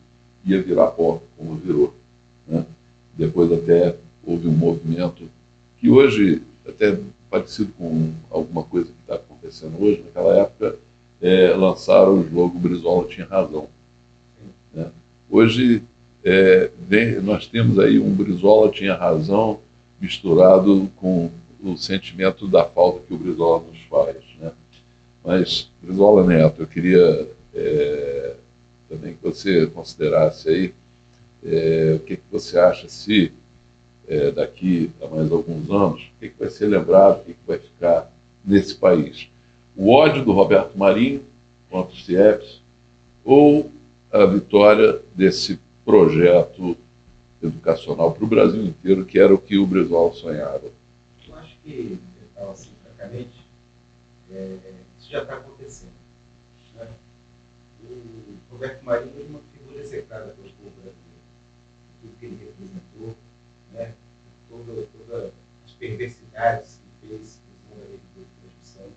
ia virar pó, como virou. Né? Depois até houve um movimento que hoje, até parecido com alguma coisa que está acontecendo hoje, naquela época, lançaram o slogan "Brizola tinha razão". Né? Hoje nós temos aí um Brizola tinha razão misturado com o sentimento da falta que o Brizola nos faz. Né? Mas, Brizola Neto, eu queria também que você considerasse aí o que você acha se daqui a mais alguns anos, o que vai ser lembrado, o que vai ficar nesse país. O ódio do Roberto Marinho contra os CIEPs ou a vitória desse projeto educacional para o Brasil inteiro, que era o que o Brizola sonhava? Eu acho que, assim, francamente, isso já está acontecendo. Né? O Roberto Marinho é uma figura execrada pelo povo brasileiro. Tudo que ele representou, né? Todas as perversidades que fez na rede de transmissão,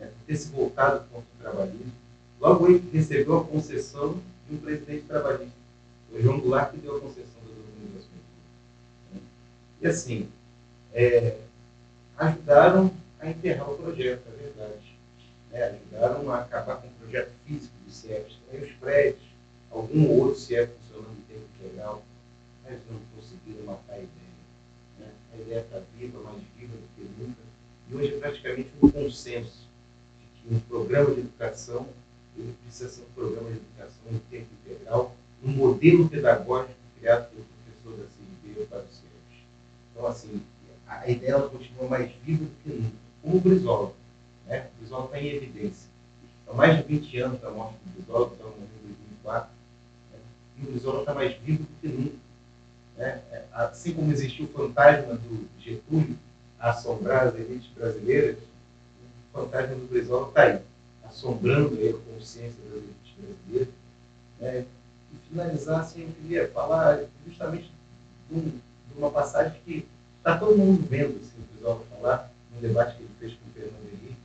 né? Ter se voltado contra o trabalhismo. Logo ele recebeu a concessão de um presidente trabalhista. Foi João Goulart que deu a concessão das organizações. Né? E assim, ajudaram a enterrar o projeto, é verdade. Né? Ajudaram a acabar com o projeto físico dos CIEPs. Tem os prédios, algum outro CIEP funcionando em tempo integral, mas não conseguiram matar a ideia. Né? A ideia está viva, mais viva do que nunca. E hoje é praticamente um consenso de que um programa de educação ele precisa ser um programa de educação em tempo integral, um modelo pedagógico criado pelo professor da CIB para os CIEPs. Então, assim, a ideia ela continua mais viva do que nunca, como o Brizola. Né? O Brizola está em evidência. Há mais de 20 anos da morte do Brizola, que morreu em 2004, né? E o Brizola está mais vivo do que nunca. Né? Assim como existiu o fantasma do Getúlio a assombrar as elites brasileiras, o fantasma do Brizola está aí, assombrando a consciência das elites brasileiras. Né? E finalizar, assim, eu queria falar justamente de uma passagem que está todo mundo vendo, assim, o Brizola falar, no debate que ele fez com o Fernando Henrique.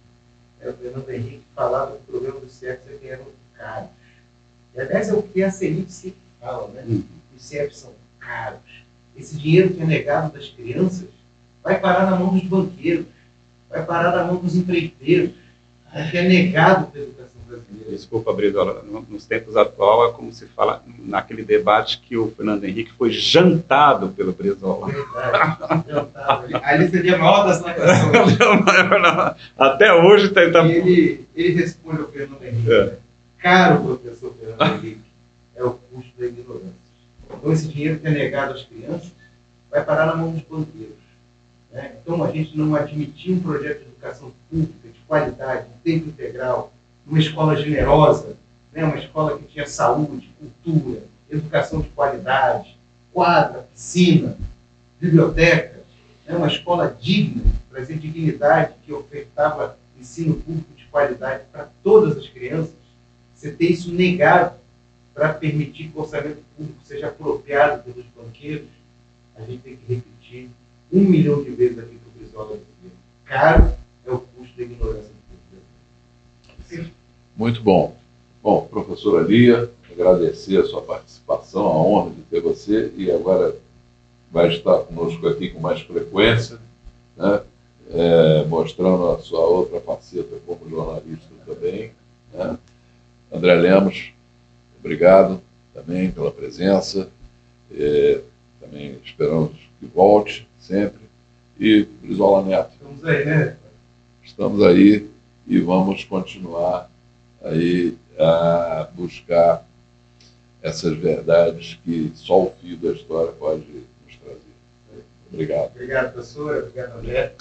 O Fernando Henrique falava que o problema dos CIEPs é que eram caros. E, aliás, é o que a CENIT sempre fala, né? Os CIEPs são caros. Esse dinheiro que é negado das crianças vai parar na mão dos banqueiros, vai parar na mão dos empreiteiros, que é negado pela educação brasileira. Desculpa, Brizola, nos tempos atuais é como se fala naquele debate que o Fernando Henrique foi jantado pelo Brizola. Verdade, jantado. Ali seria a maior das nações. Até hoje tentamos. Ele responde ao Fernando Henrique. caro, professor Fernando Henrique, é o custo da ignorância. Então, esse dinheiro que é negado às crianças vai parar na mão dos banqueiros. Né? Então, a gente não admitir um projeto de educação pública, de qualidade, de tempo integral, uma escola generosa, né? Uma escola que tinha saúde, cultura, educação de qualidade, quadra, piscina, biblioteca, né? Uma escola digna, trazer dignidade, que ofertava ensino público de qualidade para todas as crianças. Você ter isso negado para permitir que o orçamento público seja apropriado pelos banqueiros, a gente tem que repetir 1 milhão de vezes aqui para o Brizola. Caro é o custo da ignorância do público. Muito bom. Bom, professora Lia, agradecer a sua participação, a honra de ter você, e agora vai estar conosco aqui com mais frequência, né? Mostrando a sua outra faceta como jornalista também, né? André Lemos, obrigado também pela presença, também esperamos que volte sempre, e Brizola Neto. Estamos aí, né? Estamos aí e vamos continuar aí a buscar essas verdades que só o fio da história pode nos trazer. Obrigado. Obrigado, professora. Obrigado, André.